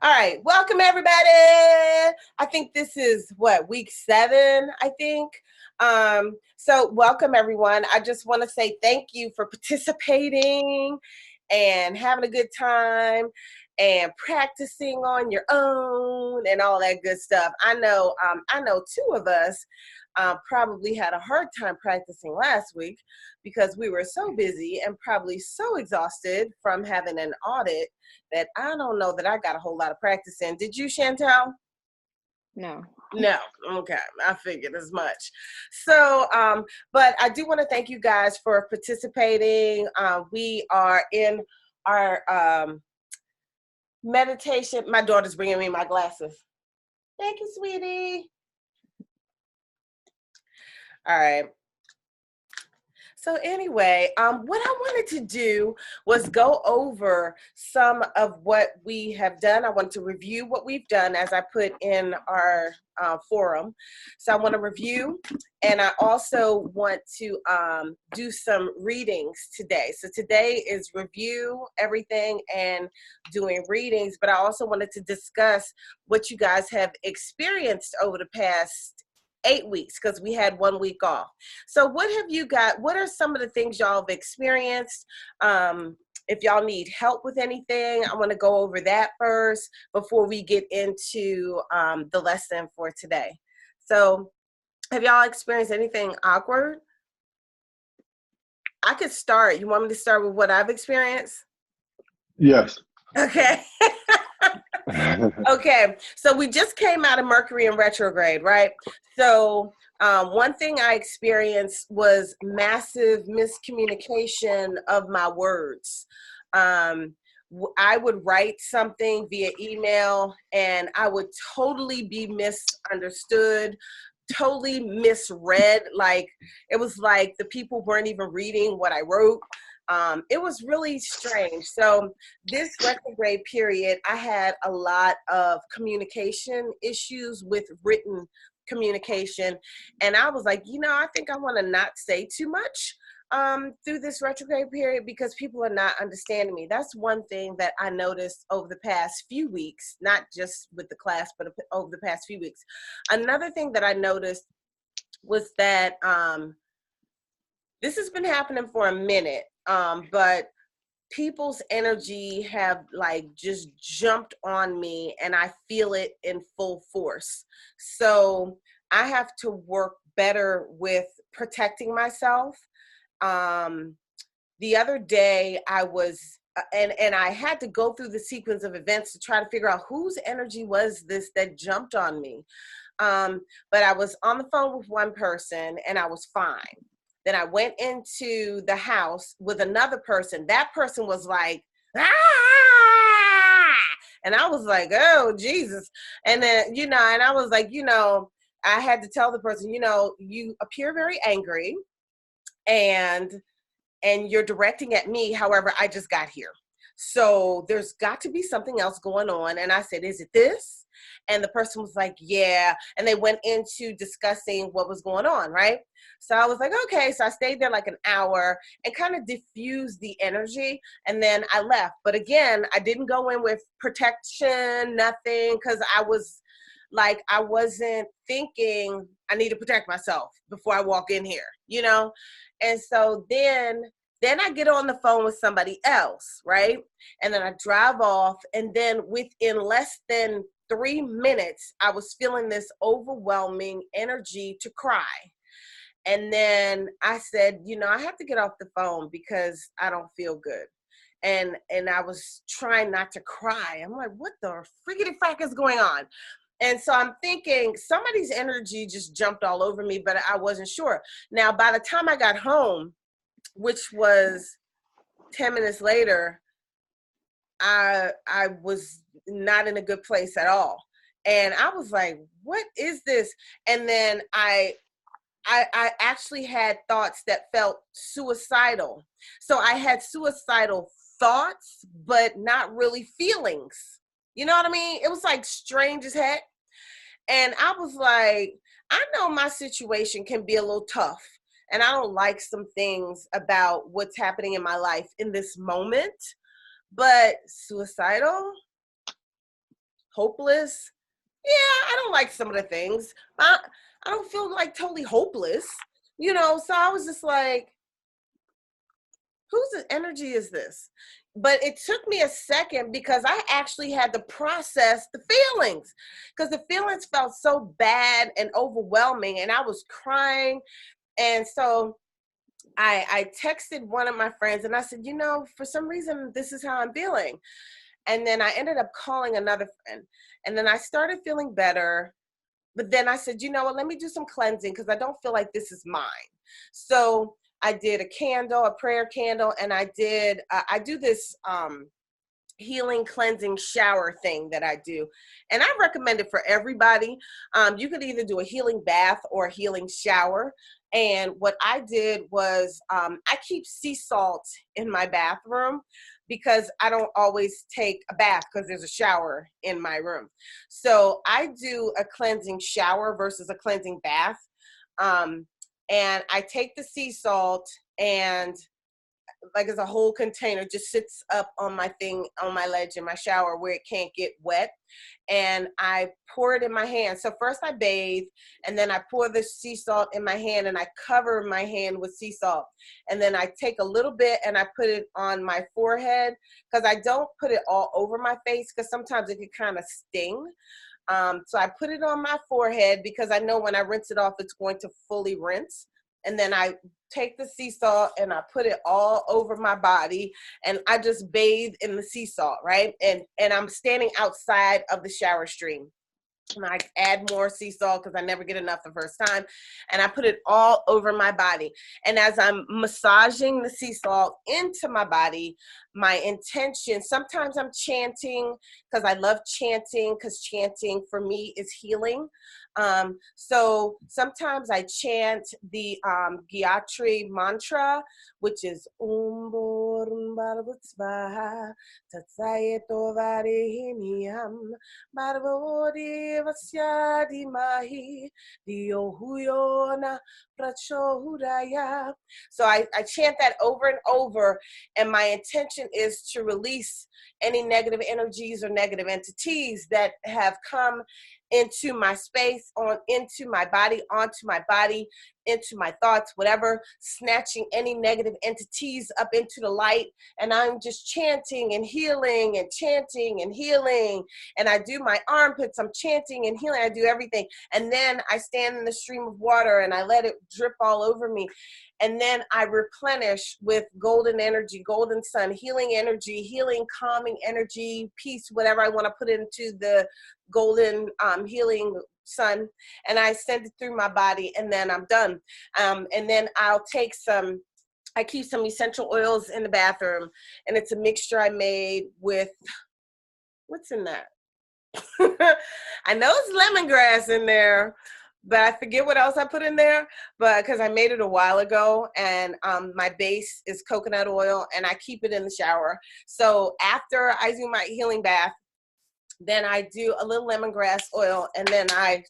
All right, welcome everybody. I think this is what week 7. I think. So welcome everyone. I just want to say thank you for participating and having a good time and practicing on your own and all that good stuff. I know two of us probably had a hard time practicing last week because we were so busy and probably so exhausted from having an audit that I don't know that I got a whole lot of practice in. Did you, Chantel? No. No. Okay. I figured as much. So, but I do want to thank you guys for participating. We are in our meditation. My daughter's bringing me my glasses. Thank you, sweetie. All right. So anyway, what I wanted to do was go over some of what we have done. I want to review what we've done as I put in our forum. So I want to review, and I also want to do some readings today. So today is review everything and doing readings, but I also wanted to discuss what you guys have experienced over the past 8 weeks because we had 1 week off. So what have you got? What are some of the things y'all have experienced? If y'all need help with anything, I want to go over that first before we get into the lesson for today. So have y'all experienced anything awkward? I could start. You want me to start with what I've experienced? Yes. Okay. Okay, so we just came out of Mercury in retrograde, right? So one thing I experienced was massive miscommunication of my words. I would write something via email and I would totally be misunderstood, totally misread. Like it was like the people weren't even reading what I wrote. It was really strange. So this retrograde period, I had a lot of communication issues with written communication. And I was like, I think I want to not say too much through this retrograde period because people are not understanding me. That's one thing that I noticed over the past few weeks, not just with the class, but over the past few weeks. Another thing that I noticed was that this has been happening for a minute, but people's energy have like just jumped on me and I feel it in full force. So I have to work better with protecting myself. The other day I was and I had to go through the sequence of events to try to figure out whose energy was this that jumped on me. But I was on the phone with one person and I was fine. Then I went into the house with another person. That person was like, ah! And I was like, oh, Jesus. And then, and I was like, I had to tell the person, you appear very angry and you're directing at me. However, I just got here. So there's got to be something else going on. And I said, is it this? And the person was like, yeah. And they went into discussing what was going on, right? So I was like, okay. So I stayed there like an hour and kind of diffused the energy. And then I left. But again, I didn't go in with protection, nothing, because I wasn't thinking I need to protect myself before I walk in here. And so then I get on the phone with somebody else, right? And then I drive off. And then within less than 3 minutes, I was feeling this overwhelming energy to cry. And then I said, I have to get off the phone because I don't feel good. And I was trying not to cry. I'm like, what the friggity frack is going on? And so I'm thinking somebody's energy just jumped all over me, but I wasn't sure. Now, by the time I got home, which was 10 minutes later, I was not in a good place at all. And I was like, what is this? And then I actually had thoughts that felt suicidal. So I had suicidal thoughts, but not really feelings. You know what I mean? It was like strange as heck. And I was like, I know my situation can be a little tough. And I don't like some things about what's happening in my life in this moment. But suicidal? hopeless. Yeah, I don't like some of the things. I don't feel like totally hopeless, you know. So I was just like, whose energy is this? But it took me a second because I actually had to process the feelings, because the feelings felt so bad and overwhelming, and I was crying. And so I texted one of my friends and I said, you know, for some reason, this is how I'm feeling. And then I ended up calling another friend, and then I started feeling better. But then I said, you know what, let me do some cleansing because I don't feel like this is mine. So I did a candle, a prayer candle, and I do this healing cleansing shower thing that I do. And I recommend it for everybody. You could either do a healing bath or a healing shower. And what I did was I keep sea salt in my bathroom because I don't always take a bath because there's a shower in my room. So I do a cleansing shower versus a cleansing bath. And I take the sea salt, and like it's a whole container, just sits up on my thing, on my ledge in my shower where it can't get wet. And I pour it in my hand. So first I bathe, and then I pour the sea salt in my hand, and I cover my hand with sea salt. And then I take a little bit and I put it on my forehead, because I don't put it all over my face because sometimes it can kind of sting. So I put it on my forehead because I know when I rinse it off, it's going to fully rinse. And then I take the sea salt and I put it all over my body, and I just bathe in the sea salt, right? And I'm standing outside of the shower stream. And I add more sea salt because I never get enough the first time. And I put it all over my body. And as I'm massaging the sea salt into my body, my intention, sometimes I'm chanting because I love chanting, because chanting for me is healing. So sometimes I chant the Gayatri mantra, which is so I chant that over and over, and my intention is to release any negative energies or negative entities that have come into my space, into my body, onto my body, into my thoughts, whatever, snatching any negative entities up into the light. And I'm just chanting and healing and chanting and healing. And I do my armpits, I'm chanting and healing, I do everything. And then I stand in the stream of water and I let it drip all over me. And then I replenish with golden energy, golden sun, healing energy, healing, calming energy, peace, whatever I want to put into the golden healing sun. And I send it through my body, and then I'm done. And then I'll take I keep some essential oils in the bathroom, and it's a mixture I made with, what's in that? I know it's lemongrass in there, but I forget what else I put in there, but because I made it a while ago. And my base is coconut oil, and I keep it in the shower. So after I do my healing bath, then I do a little lemongrass oil, and then I,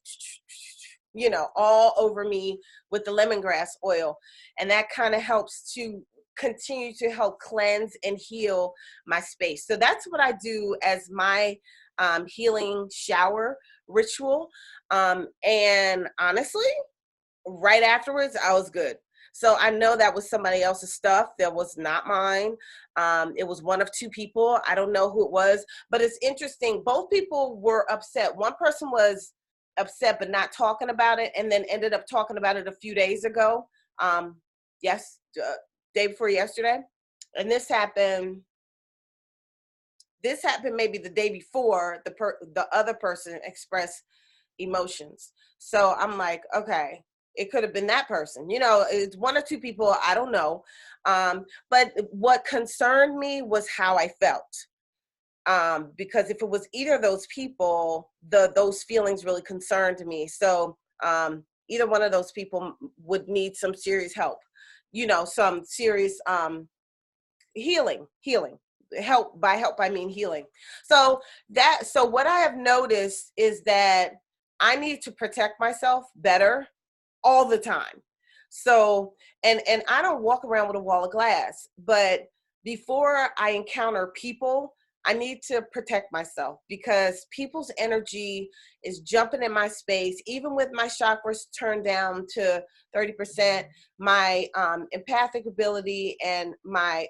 you know, all over me with the lemongrass oil. And that kind of helps to continue to help cleanse and heal my space. So that's what I do as my healing shower ritual. And honestly, right afterwards, I was good. So I know that was somebody else's stuff. That was not mine. It was one of two people. I don't know who it was, but it's interesting. Both people were upset. One person was upset but not talking about it, and then ended up talking about it a few days ago. Yes, day before yesterday. And this happened maybe the day before the other person expressed emotions. So I'm like, okay, it could have been that person. You know, it's one or two people, I don't know. But what concerned me was how I felt. Because if it was either of those people, those feelings really concerned me. So either one of those people would need some serious help, you know, some serious healing. Help, I mean healing. So what I have noticed is that I need to protect myself better all the time. So, and I don't walk around with a wall of glass, but before I encounter people, I need to protect myself because people's energy is jumping in my space. Even with my chakras turned down to 30%, my empathic ability and my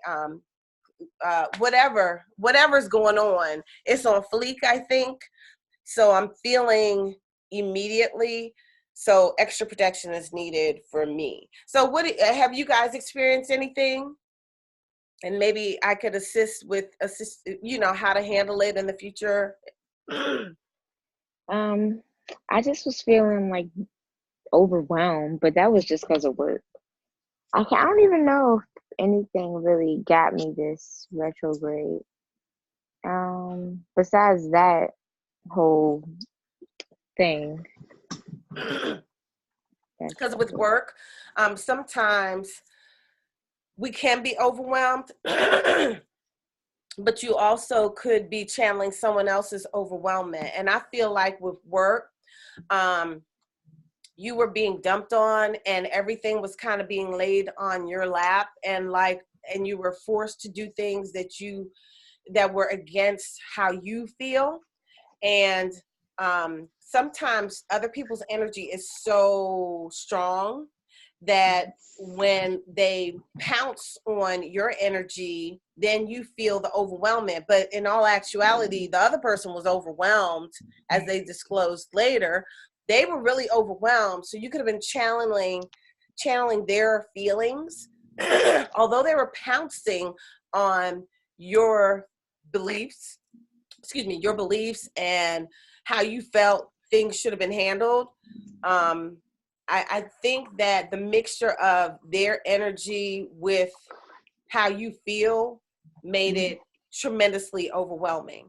whatever's going on, it's on fleek, I think. So I'm feeling immediately. So extra protection is needed for me. So what have you guys experienced anything? And maybe I could assist, how to handle it in the future. I just was feeling like overwhelmed, but that was just because of work. I don't even know if anything really got me this retrograde. Besides that whole thing. Because with work, sometimes we can be overwhelmed, but you also could be channeling someone else's overwhelmment. And I feel like with work, you were being dumped on and everything was kind of being laid on your lap, and you were forced to do things that were against how you feel. And sometimes other people's energy is so strong that when they pounce on your energy, then you feel the overwhelmment. But in all actuality, the other person was overwhelmed, as they disclosed later. They were really overwhelmed. So you could have been channeling their feelings, although they were pouncing on your beliefs, your beliefs and how you felt things should have been handled. I think that the mixture of their energy with how you feel made it tremendously overwhelming,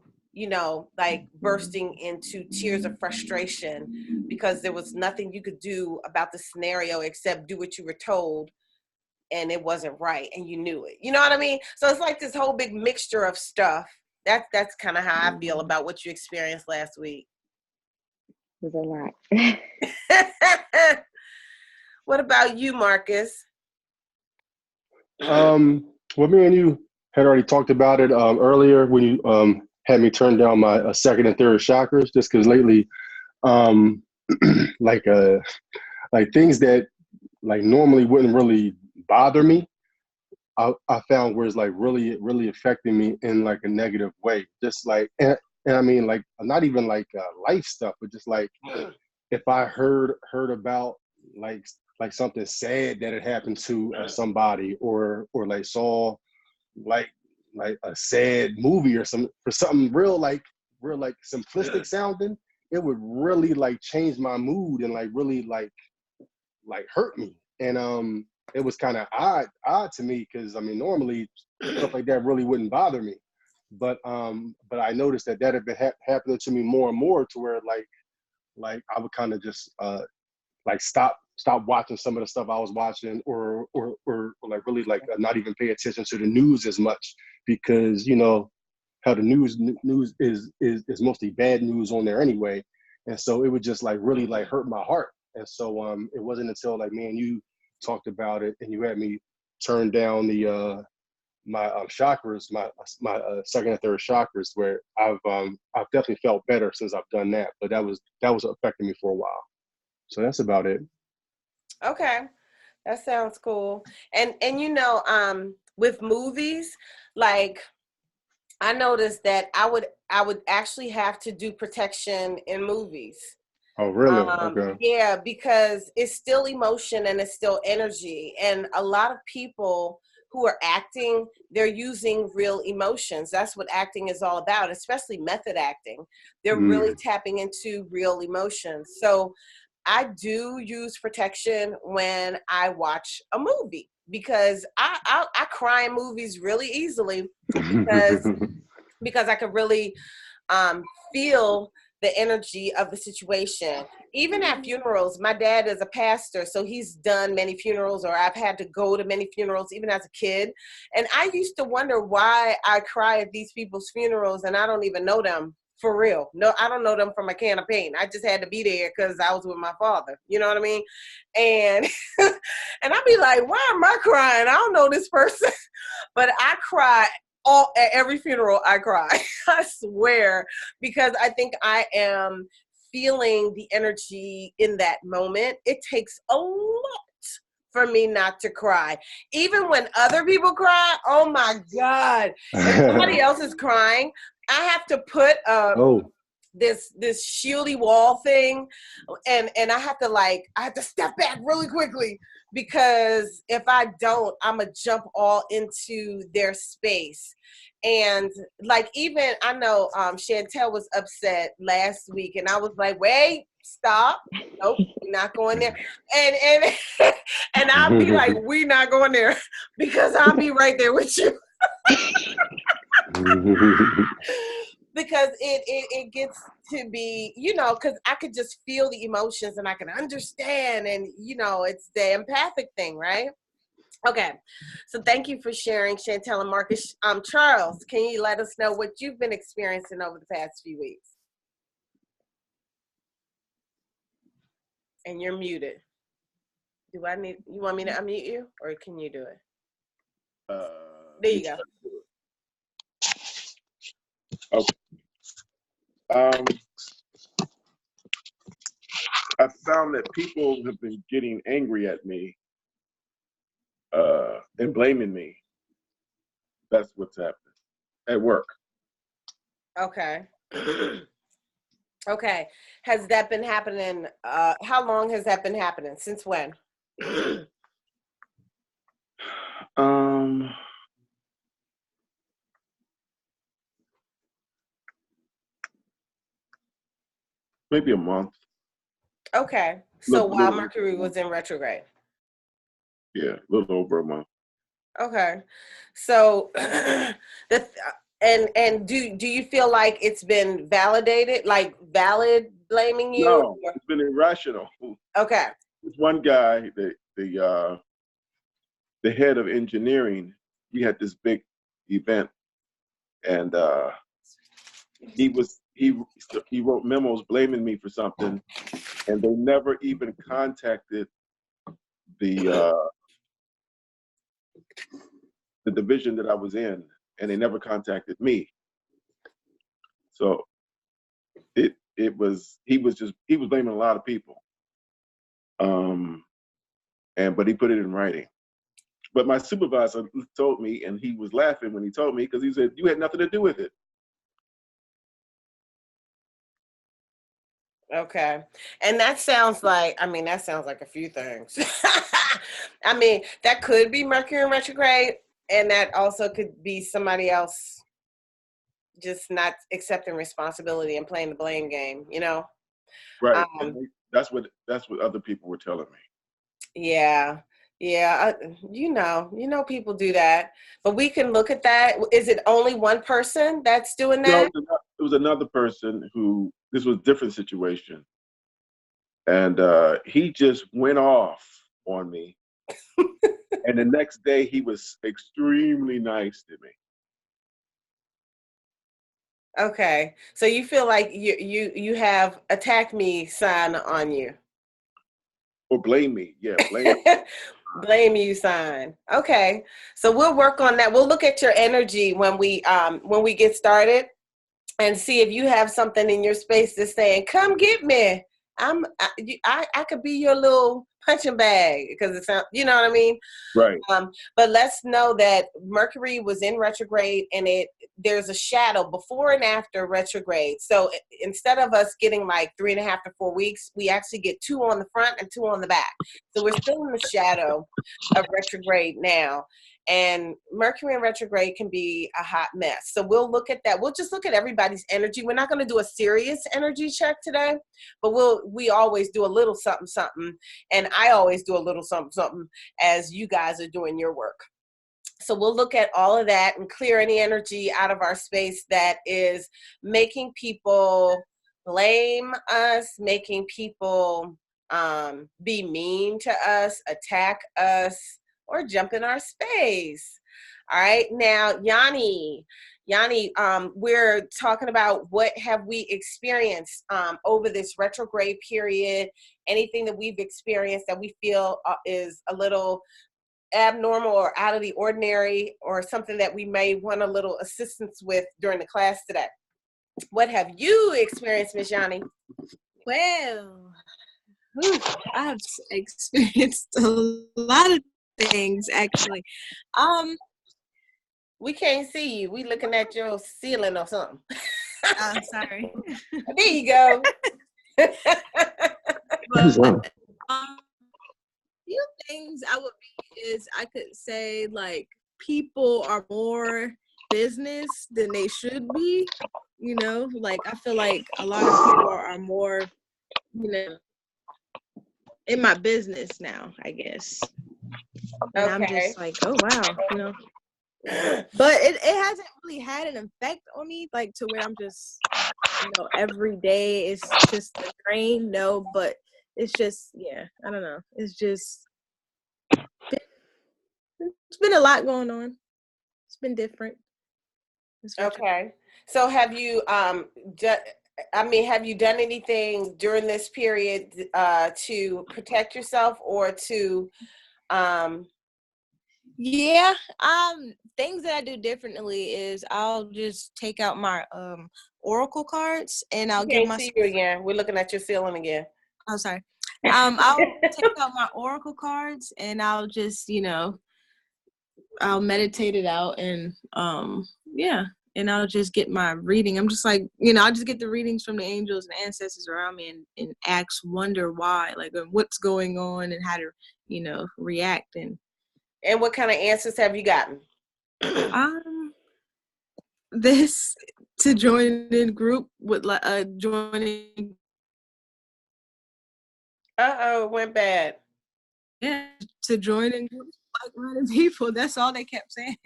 like bursting into tears of frustration because there was nothing you could do about the scenario except do what you were told, and it wasn't right and you knew it. You know what I mean? So it's like this whole big mixture of stuff. That's kind of how I feel about what you experienced last week. It was a lot. What about you, Marcus? Well, me and you had already talked about it earlier when you had me turn down my second and third chakras, just because lately, like things that like normally wouldn't really bother me, I found was like really, really affecting me in like a negative way. Just like, and I mean, like not even like life stuff, but just like if I heard about like something sad that had happened to somebody, or like saw like a sad movie or something real like simplistic sounding, it would really like change my mood and like really like hurt me. And it was kind of odd to me, because I mean normally stuff like that really wouldn't bother me, but I noticed that had been happening to me more and more, to where like I would kind of just like stop watching some of the stuff I was watching, or like really like not even pay attention to the news as much, because how the news is mostly bad news on there anyway. And so it would just like really like hurt my heart. And so it wasn't until like me and you talked about it, and you had me turn down the my chakras, my second and third chakras, where I've definitely felt better since I've done that. But that was affecting me for a while. So that's about it. Okay, that sounds cool. And with movies, like I noticed that I would actually have to do protection in movies. Oh, really? Okay. Yeah, because it's still emotion and it's still energy. And a lot of people who are acting, they're using real emotions. That's what acting is all about, especially method acting. They're really tapping into real emotions. So I do use protection when I watch a movie, because I cry in movies really easily, because I could really feel the energy of the situation. Even at funerals, my dad is a pastor, so he's done many funerals, or I've had to go to many funerals even as a kid. And I used to wonder why I cry at these people's funerals and I don't even know them. For real. No, I don't know them from a can of paint. I just had to be there because I was with my father. You know what I mean? And and I'd be like, why am I crying? I don't know this person. But I cry at every funeral I cry. I swear, because I think I am feeling the energy in that moment. It takes a lot for me not to cry. Even when other people cry, oh my God. If somebody else is crying, I have to put Oh. this shieldy wall thing, and I have to step back really quickly, because if I don't, I'm gonna jump all into their space. And like, even I know Chantel was upset last week, and I was like, wait, stop, nope, we're not going there. And and I'll be like, we not going there, because I'll be right there with you. Because it gets to be, because I could just feel the emotions and I can understand, and it's the empathic thing, right? Okay, so thank you for sharing, Chantel and Marcus. Charles, can you let us know what you've been experiencing over the past few weeks? And you're muted. You want me to unmute you, or can you do it? There you go. Okay. I found that people have been getting angry at me and blaming me. That's what's happening at work. Okay. Okay. Has that been happening? How long has that been happening? Since when? Maybe a month. Okay. So while Mercury was in retrograde. Yeah, a little over a month. Okay. So and do you feel like it's been validated, like valid blaming you? No, it's been irrational. Okay. This one guy, the head of engineering, we had this big event, and he wrote memos blaming me for something, and they never even contacted the division that I was in, and they never contacted me. So he was blaming a lot of people, but he put it in writing. But my supervisor told me, and he was laughing when he told me, because he said, you had nothing to do with it. Okay. And that sounds like a few things. I mean, that could be Mercury in retrograde, and that also could be somebody else just not accepting responsibility and playing the blame game, Right. That's what other people were telling me. Yeah. Yeah, people do that, but we can look at that. Is it only one person that's doing that? No, it was another person who, this was a different situation. And he just went off on me. And the next day he was extremely nice to me. Okay. So you feel like you have attack me sign on you. Or blame me. Yeah, blame me. Blame you sign. Okay. So we'll work on that. We'll look at your energy when we get started, and see if you have something in your space that's saying, "Come get me. I could be your little punching bag," because it sounds, you know what I mean? Right. But let's know that Mercury was in retrograde, and there's a shadow before and after retrograde. So instead of us getting like 3.5 to 4 weeks, we actually get 2 on the front and 2 on the back. So we're still in the shadow of retrograde now. And Mercury in retrograde can be a hot mess. So we'll look at that. We'll just look at everybody's energy. We're not going to do a serious energy check today, but we always do a little something, something. And I always do a little something, something as you guys are doing your work. So we'll look at all of that and clear any energy out of our space that is making people blame us, making people be mean to us, attack us, or jump in our space. All right, now Yanni, we're talking about what have we experienced over this retrograde period, anything that we've experienced that we feel is a little abnormal or out of the ordinary, or something that we may want a little assistance with during the class today. What have you experienced, Miss Yanni? Well, I've experienced a lot of things actually. We can't see you. We looking at your ceiling or something. I'm sorry. There you go. But, few things I would be is I could say like people are more business than they should be. You know, like I feel like a lot of people are more, you know, in my business now, I guess. And I'm just like, oh wow, you know. But it hasn't really had an effect on me, like to where I'm just, you know, every day it's just a drain. No, but it's just, yeah, I don't know. It's been a lot going on. It's been different. Okay. So have you have you done anything during this period to protect yourself or to yeah, things that I do differently is I'll just take out my oracle cards and I'll give myself. See you again. We're looking at your ceiling again. Oh, sorry. I'll take out my oracle cards and I'll just, you know, I'll meditate it out and yeah, and I'll just get my reading. I'm just like, you know, I'll just get the readings from the angels and ancestors around me and wonder why, like what's going on and how to, you know, react. And what kind of answers have you gotten? This to join in group with joining. Went bad. Yeah, to join in groups with like-minded people. That's all they kept saying.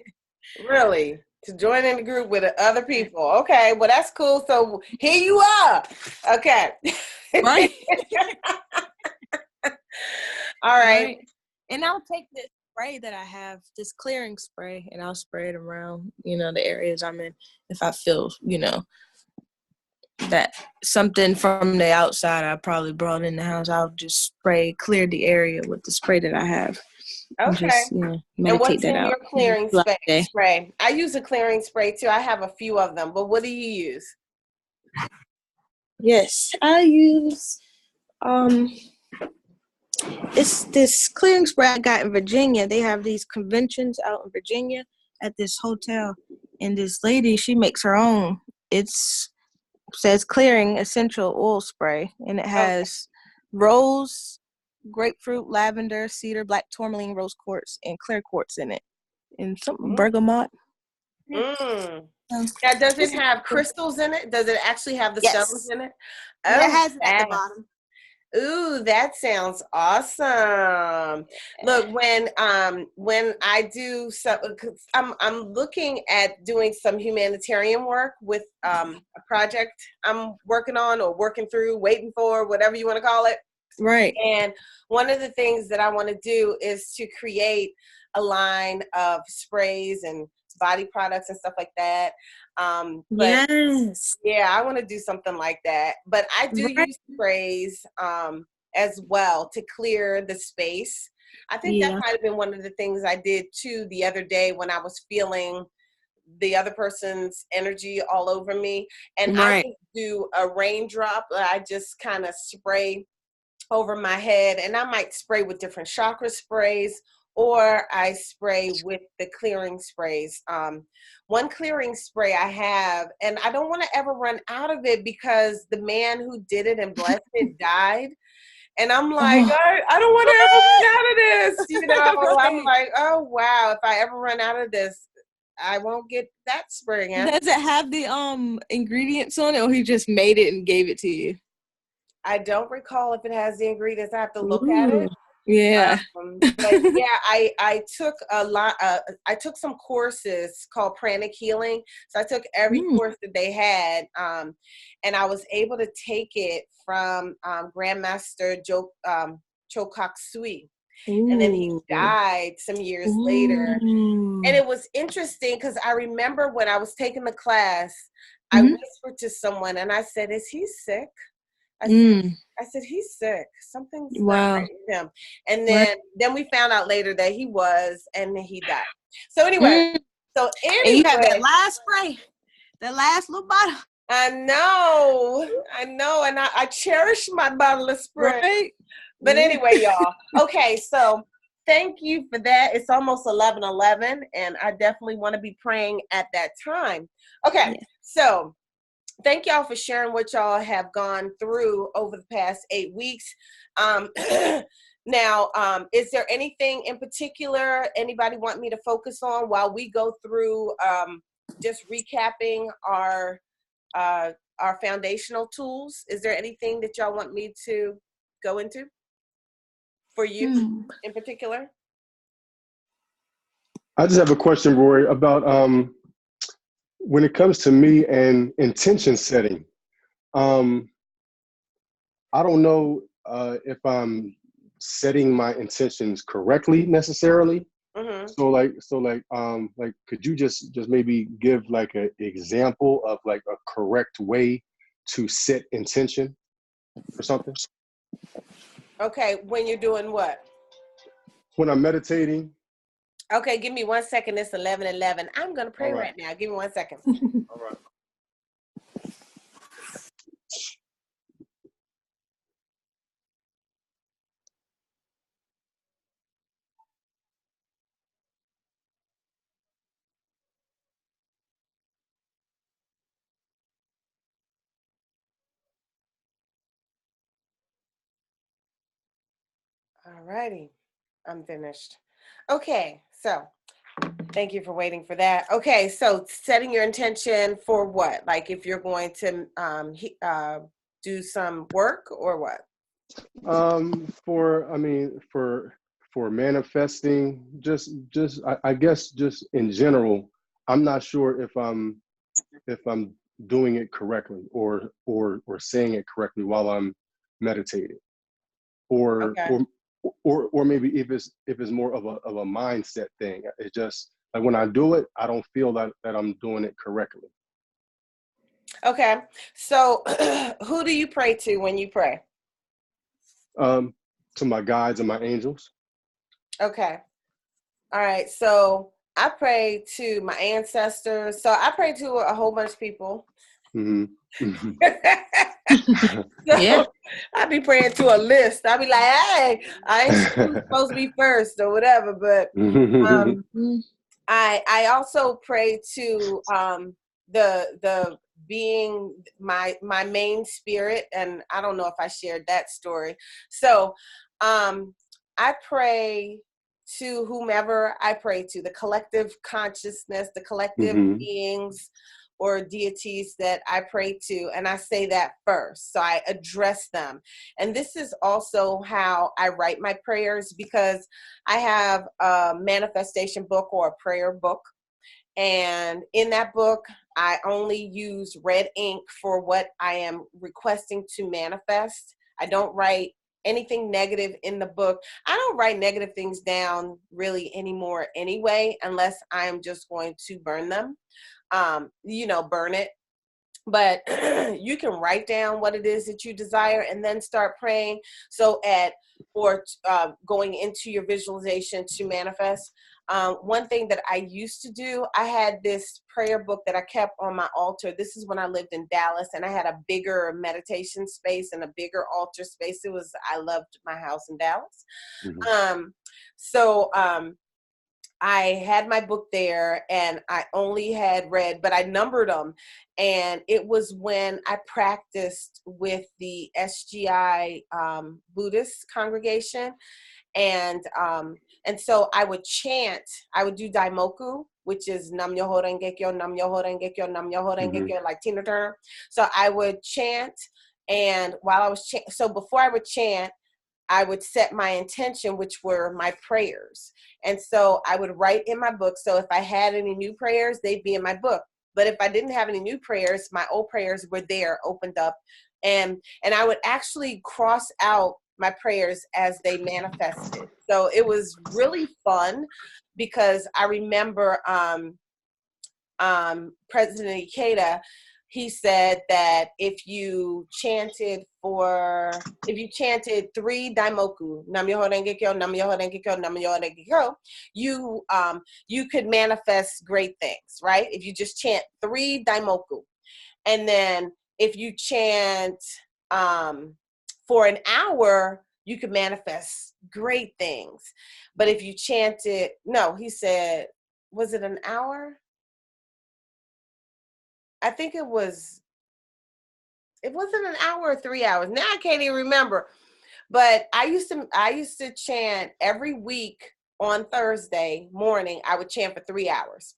Really? To join in the group with other people. Okay, well that's cool. So here you are. Okay. Right. All right. And I'll take this spray that I have, this clearing spray, and I'll spray it around, you know, the areas I'm in. If I feel, you know, that something from the outside I probably brought in the house, I'll just clear the area with the spray that I have. Okay. Just, you know, meditate and what's that in out. your clearing spray? I use a clearing spray too. I have a few of them, but what do you use? Yes, I use it's this clearing spray I got in Virginia. They have these conventions out in Virginia at this hotel, and this lady, she makes her own. Says clearing essential oil spray, and it has rose, grapefruit, lavender, cedar, black tourmaline, rose quartz, and clear quartz in it, and something bergamot. Now, does it have crystals in it? Does it actually have the stones in it? Yeah, it has it at the bottom. Ooh, that sounds awesome. Look, when I do some, I'm looking at doing some humanitarian work with a project I'm working on or working through, waiting for, whatever you want to call it. Right. And one of the things that I want to do is to create a line of sprays and body products and stuff like that. But yeah, I want to do something like that. But I do use sprays as well to clear the space. I think that might have been one of the things I did too the other day when I was feeling the other person's energy all over me. And I just do a raindrop. I just kind of spray over my head, and I might spray with different chakra sprays, or I spray with the clearing sprays. One clearing spray I have, and I don't want to ever run out of it because the man who did it and blessed it died. And I'm like, I don't want to ever run out of this. You know, I'm like, oh, wow, if I ever run out of this, I won't get that spray again. Does it have the ingredients on it, or he just made it and gave it to you? I don't recall if it has the ingredients. I have to look at it. Yeah. But yeah, I took a lot. I took some courses called Pranic Healing. So I took every course that they had, and I was able to take it from Grandmaster Chokak Sui. And then he died some years later. And it was interesting because I remember when I was taking the class, I whispered to someone and I said, "Is he sick?" I said, I said, he's sick. Something's not Wow. right with him. And then we found out later that he was, and he died. So anyway, Mm. so And you had that anyway, last spray, that last little bottle. I know, and I cherish my bottle of spray. Right. But anyway, y'all. Okay, so thank you for that. It's almost 11:11, and I definitely want to be praying at that time. Okay, Yes. so thank y'all for sharing what y'all have gone through over the past 8 weeks. Now, is there anything in particular anybody want me to focus on while we go through just recapping our foundational tools? Is there anything that y'all want me to go into for you in particular? I just have a question, Rory, about when it comes to me and intention setting. I don't know if I'm setting my intentions correctly necessarily. Mm-hmm. So could you just maybe give like an example of like a correct way to set intention or something? Okay, when you're doing what? When I'm meditating. Okay, give me 1 second. It's 11:11. I'm gonna pray All right. right now. Give me 1 second. All right. All righty, I'm finished. Okay, so thank you for waiting for that. Okay, so setting your intention for what? Like if you're going to do some work or what? For manifesting, I guess just in general, I'm not sure if I'm doing it correctly or saying it correctly while I'm meditating, or Okay. or maybe if it's more of a mindset thing. It just like when I do it, I don't feel that I'm doing it correctly. Okay, so who do you pray to when you pray? To my guides and my angels. Okay. All right. So I pray to my ancestors. So I pray to a whole bunch of people. Mm-hmm. So Yeah. I be praying to a list. I be like, hey, I ain't sure who's supposed to be first or whatever. But I also pray to the being my main spirit, and I don't know if I shared that story. So I pray to whomever I pray to, the collective consciousness, the collective beings or deities that I pray to, and I say that first. So I address them. And this is also how I write my prayers, because I have a manifestation book or a prayer book. And in that book, I only use red ink for what I am requesting to manifest. I don't write anything negative in the book. I don't write negative things down really anymore anyway, unless I am just going to burn them, burn it. But you can write down what it is that you desire and then start praying. So going into your visualization to manifest. One thing that I used to do, I had this prayer book that I kept on my altar. This is when I lived in Dallas, and I had a bigger meditation space and a bigger altar space. I loved my house in Dallas. So I had my book there, and I only had read, but I numbered them. And it was when I practiced with the SGI Buddhist congregation. And so I would chant, I would do Daimoku, which is Nam Myoho Renge Kyo, Nam Myoho Renge Kyo, Nam Myoho Renge Kyo, like Tina Turner. So I would chant, and while I was so before I would chant, I would set my intention, which were my prayers. And so I would write in my book. So if I had any new prayers, they'd be in my book. But if I didn't have any new prayers, my old prayers were there, opened up. And I would actually cross out my prayers as they manifested. So it was really fun, because I remember President Ikeda, he said that if you chanted 3 daimoku, Nam Myoho Renge Kyo, Nam Myoho Renge Kyo, Nam Myoho Renge Kyo, you could manifest great things, right? If you just chant 3 daimoku. And then if you chant for an hour, you could manifest great things. But if you chanted, no, he said, was it an hour? I think it wasn't an hour or 3 hours. Now I can't even remember. But I used to chant every week on Thursday morning. I would chant for 3 hours.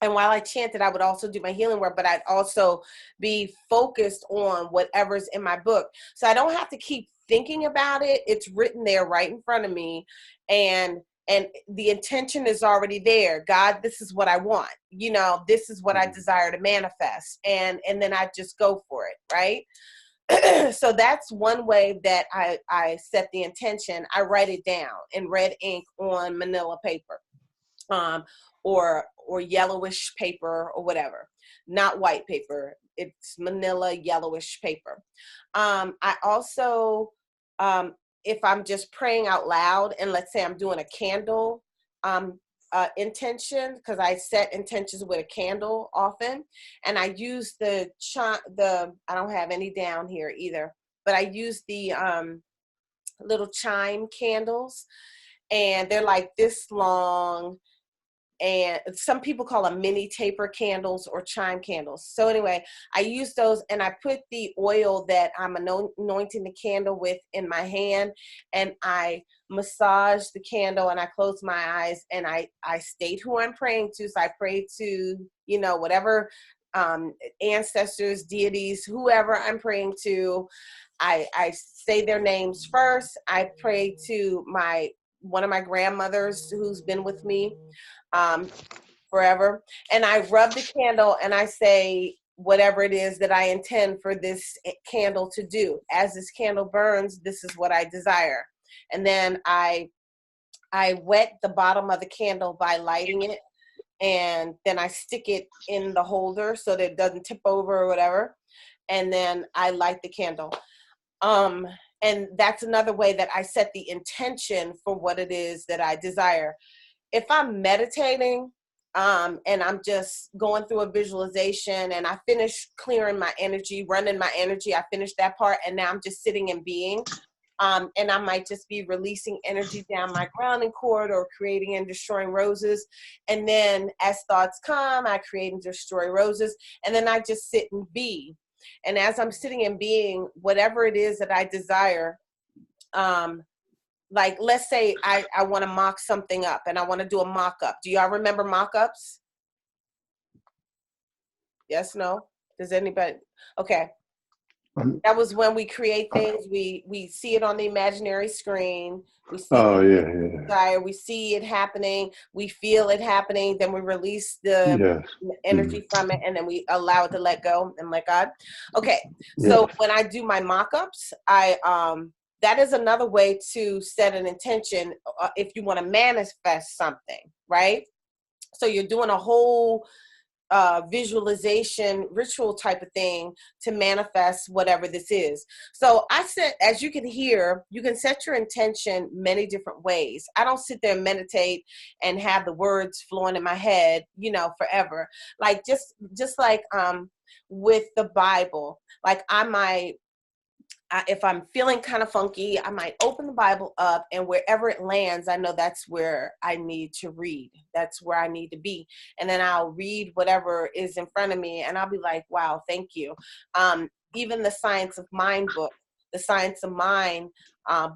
And while I chanted, I would also do my healing work, but I'd also be focused on whatever's in my book. So I don't have to keep thinking about it. It's written there right in front of me. And the intention is already there. God, this is what I want. You know, this is what I desire to manifest. And then I just go for it, right? So that's one way that I set the intention. I write it down in red ink on manila paper. Or yellowish paper or whatever, not white paper. It's manila yellowish paper. I also, if I'm just praying out loud, and let's say I'm doing a candle intention, because I set intentions with a candle often, and I use I don't have any down here either, but I use the little chime candles, and they're like this long. And some people call them mini taper candles or chime candles. So anyway, I use those, and I put the oil that I'm anointing the candle with in my hand, and I massage the candle, and I close my eyes, and I state who I'm praying to. So I pray to, you know, whatever ancestors, deities, whoever I'm praying to. I say their names first. I pray to one of my grandmothers who's been with me forever. And I rub the candle, and I say whatever it is that I intend for this candle to do. As this candle burns, this is what I desire. And then I wet the bottom of the candle by lighting it, and then I stick it in the holder so that it doesn't tip over or whatever. And then I light the candle. And that's another way that I set the intention for what it is that I desire. If I'm meditating, and I'm just going through a visualization, and I finish clearing my energy, running my energy, I finished that part, and now I'm just sitting and being, and I might just be releasing energy down my grounding cord, or creating and destroying roses. And then as thoughts come, I create and destroy roses, and then I just sit and be. And as I'm sitting and being, whatever it is that I desire, like, let's say I want to mock something up, and I want to do a mock-up. Do y'all remember mock-ups? Yes, no? Does anybody? Okay. That was when we create things. We see it on the imaginary screen. We see desire. We see it happening. We feel it happening. Then we release the energy from it, and then we allow it to let go and let God. Okay. So when I do my mock-ups, that is another way to set an intention if you want to manifest something, right? So you're doing a whole visualization ritual type of thing to manifest whatever this is. So I said, as you can hear, you can set your intention many different ways. I don't sit there and meditate and have the words flowing in my head, you know, forever. Like just like with the Bible, like if I'm feeling kind of funky, I might open the Bible up, and wherever it lands, I know that's where I need to read. That's where I need to be. And then I'll read whatever is in front of me, and I'll be like, wow, thank you. Even the Science of Mind book, the Science of Mind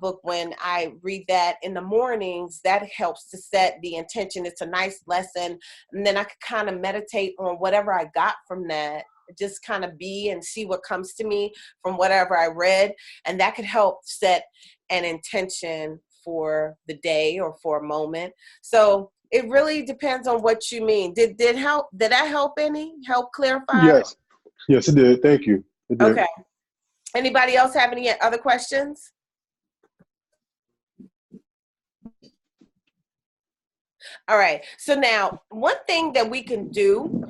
book, when I read that in the mornings, that helps to set the intention. It's a nice lesson. And then I could kind of meditate on whatever I got from that, just kind of be and see what comes to me from whatever I read. And that could help set an intention for the day or for a moment. So it really depends on what you mean. Did that help help clarify? Yes, it did. Thank you. It did. Okay. Anybody else have any other questions? All right. So now, one thing that we can do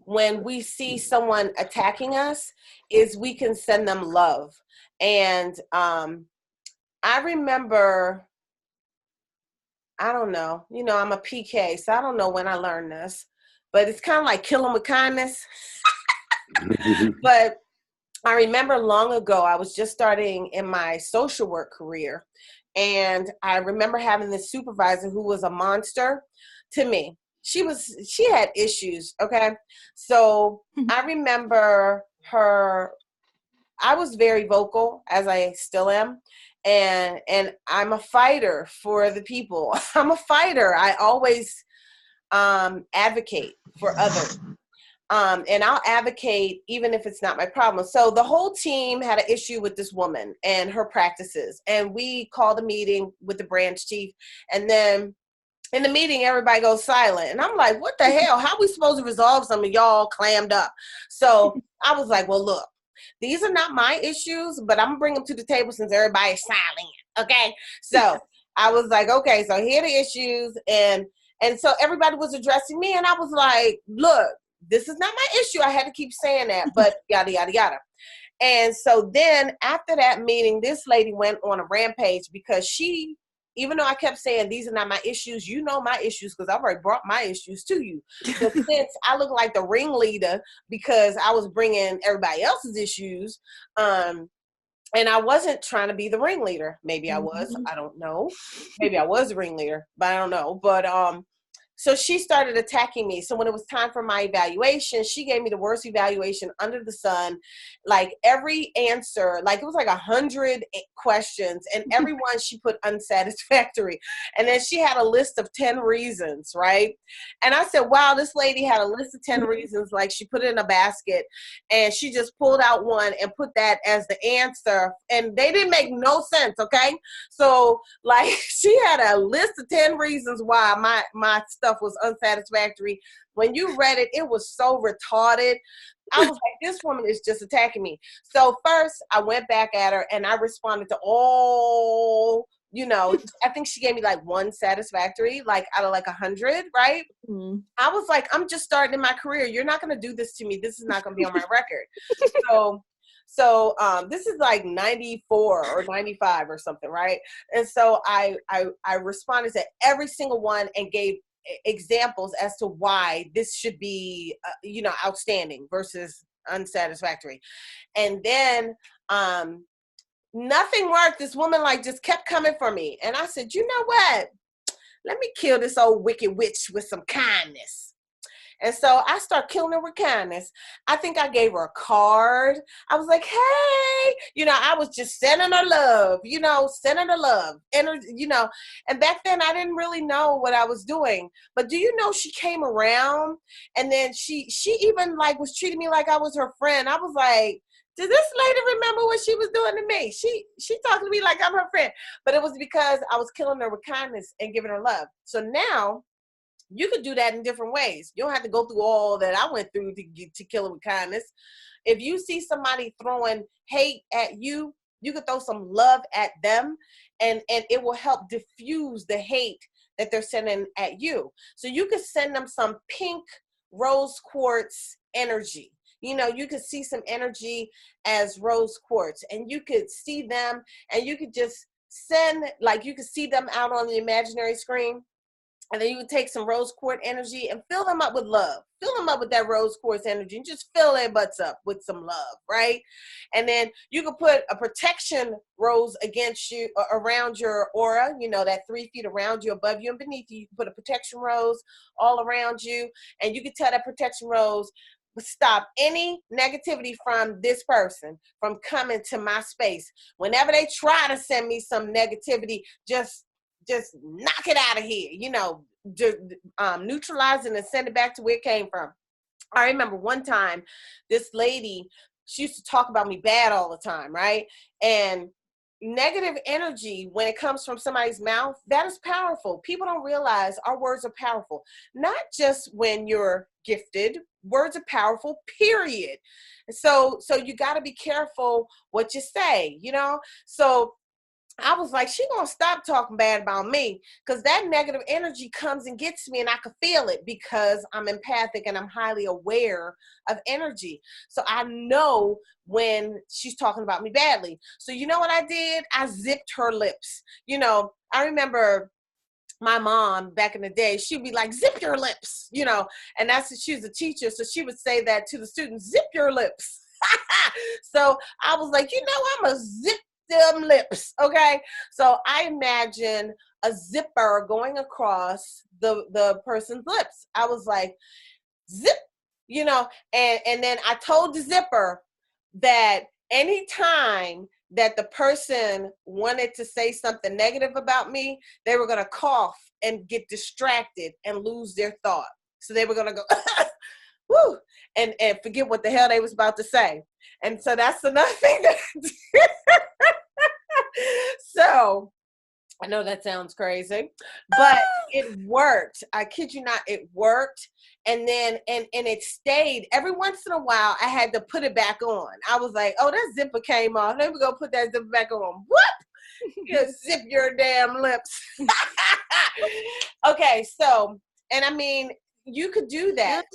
when we see someone attacking us is we can send them love. And I remember, I don't know, I'm a PK, so I don't know when I learned this, but it's kind of like killing with kindness. But I remember long ago, I was just starting in my social work career, and I remember having this supervisor who was a monster to me. She had issues, okay? So I remember her, I was very vocal, as I still am, and I'm a fighter for the people. I'm a fighter. I always advocate for others. And I'll advocate even if it's not my problem. So the whole team had an issue with this woman and her practices. And we called a meeting with the branch chief. And then in the meeting, everybody goes silent. And I'm like, what the hell? How are we supposed to resolve something? Y'all clammed up. So I was like, well, look, these are not my issues, but I'm going to bring them to the table since everybody's silent. Okay. So I was like, okay, so here are the issues. And so everybody was addressing me. And I was like, look, this is not my issue. I had to keep saying that, but yada, yada, yada. And so then after that meeting, this lady went on a rampage because she, even though I kept saying, these are not my issues, my issues, because I've already brought my issues to you. So since I look like the ringleader because I was bringing everybody else's issues, and I wasn't trying to be the ringleader. Maybe I was, I don't know. Maybe I was the ringleader, but I don't know. But, so she started attacking me. So when it was time for my evaluation, she gave me the worst evaluation under the sun. Like every answer, like it was like 100 questions, and every one she put unsatisfactory. And then she had a list of 10 reasons, right? And I said, wow, this lady had a list of 10 reasons. Like she put it in a basket and she just pulled out one and put that as the answer. And they didn't make no sense, okay? So like she had a list of 10 reasons why my stuff was unsatisfactory. When you read it, it was so retarded. I was like, this woman is just attacking me. So first I went back at her and I responded to all, I think she gave me like one satisfactory, like out of like 100, right? Mm-hmm. I was like, I'm just starting in my career. You're not going to do this to me. This is not going to be on my record. So this is like 94 or 95 or something, right? And so I responded to every single one and gave examples as to why this should be, outstanding versus unsatisfactory. And then nothing worked. This woman just kept coming for me. And I said, you know what? Let me kill this old wicked witch with some kindness. And so I start killing her with kindness. I think I gave her a card. I was like, hey, I was just sending her love, sending her love. And, and back then I didn't really know what I was doing. But do you know she came around and then she even was treating me like I was her friend. I was like, did this lady remember what she was doing to me? She talked to me like I'm her friend. But it was because I was killing her with kindness and giving her love. So now, you could do that in different ways. You don't have to go through all that I went through to kill it with kindness. If you see somebody throwing hate at you, you could throw some love at them, and it will help diffuse the hate that they're sending at you. So you could send them some pink rose quartz energy. You could see some energy as rose quartz, and you could see them, and you could just send, you could see them out on the imaginary screen. And then you would take some rose quartz energy and fill them up with love. Fill them up with that rose quartz energy and just fill their butts up with some love, right? And then you could put a protection rose against you, around your aura, that 3 feet around you, above you and beneath you. You can put a protection rose all around you. And you can tell that protection rose, stop any negativity from this person from coming to my space. Whenever they try to send me some negativity, just knock it out of here, neutralize it and send it back to where it came from. I remember one time this lady, she used to talk about me bad all the time, right? And negative energy, when it comes from somebody's mouth, that is powerful. People don't realize our words are powerful. Not just when you're gifted, words are powerful, period. So you got to be careful what you say, So I was like, she gonna stop talking bad about me, because that negative energy comes and gets me, and I could feel it because I'm empathic and I'm highly aware of energy. So I know when she's talking about me badly. So you know what I did? I zipped her lips. I remember my mom back in the day, she'd be like, zip your lips, and she was a teacher. So she would say that to the students, zip your lips. So I was like, I'm a zip them lips. Okay. So I imagine a zipper going across the person's lips. I was like, zip, and then I told the zipper that anytime that the person wanted to say something negative about me, they were going to cough and get distracted and lose their thought. So they were going to go, woo, and forget what the hell they was about to say. And so that's another thing that so I know that sounds crazy, but it worked. I kid you not, it worked. And then, and it stayed. Every once in a while, I had to put it back on. I was like, oh, that zipper came off. Let me go put that zipper back on. Whoop! You zip your damn lips. Okay, so, and I mean, you could do that.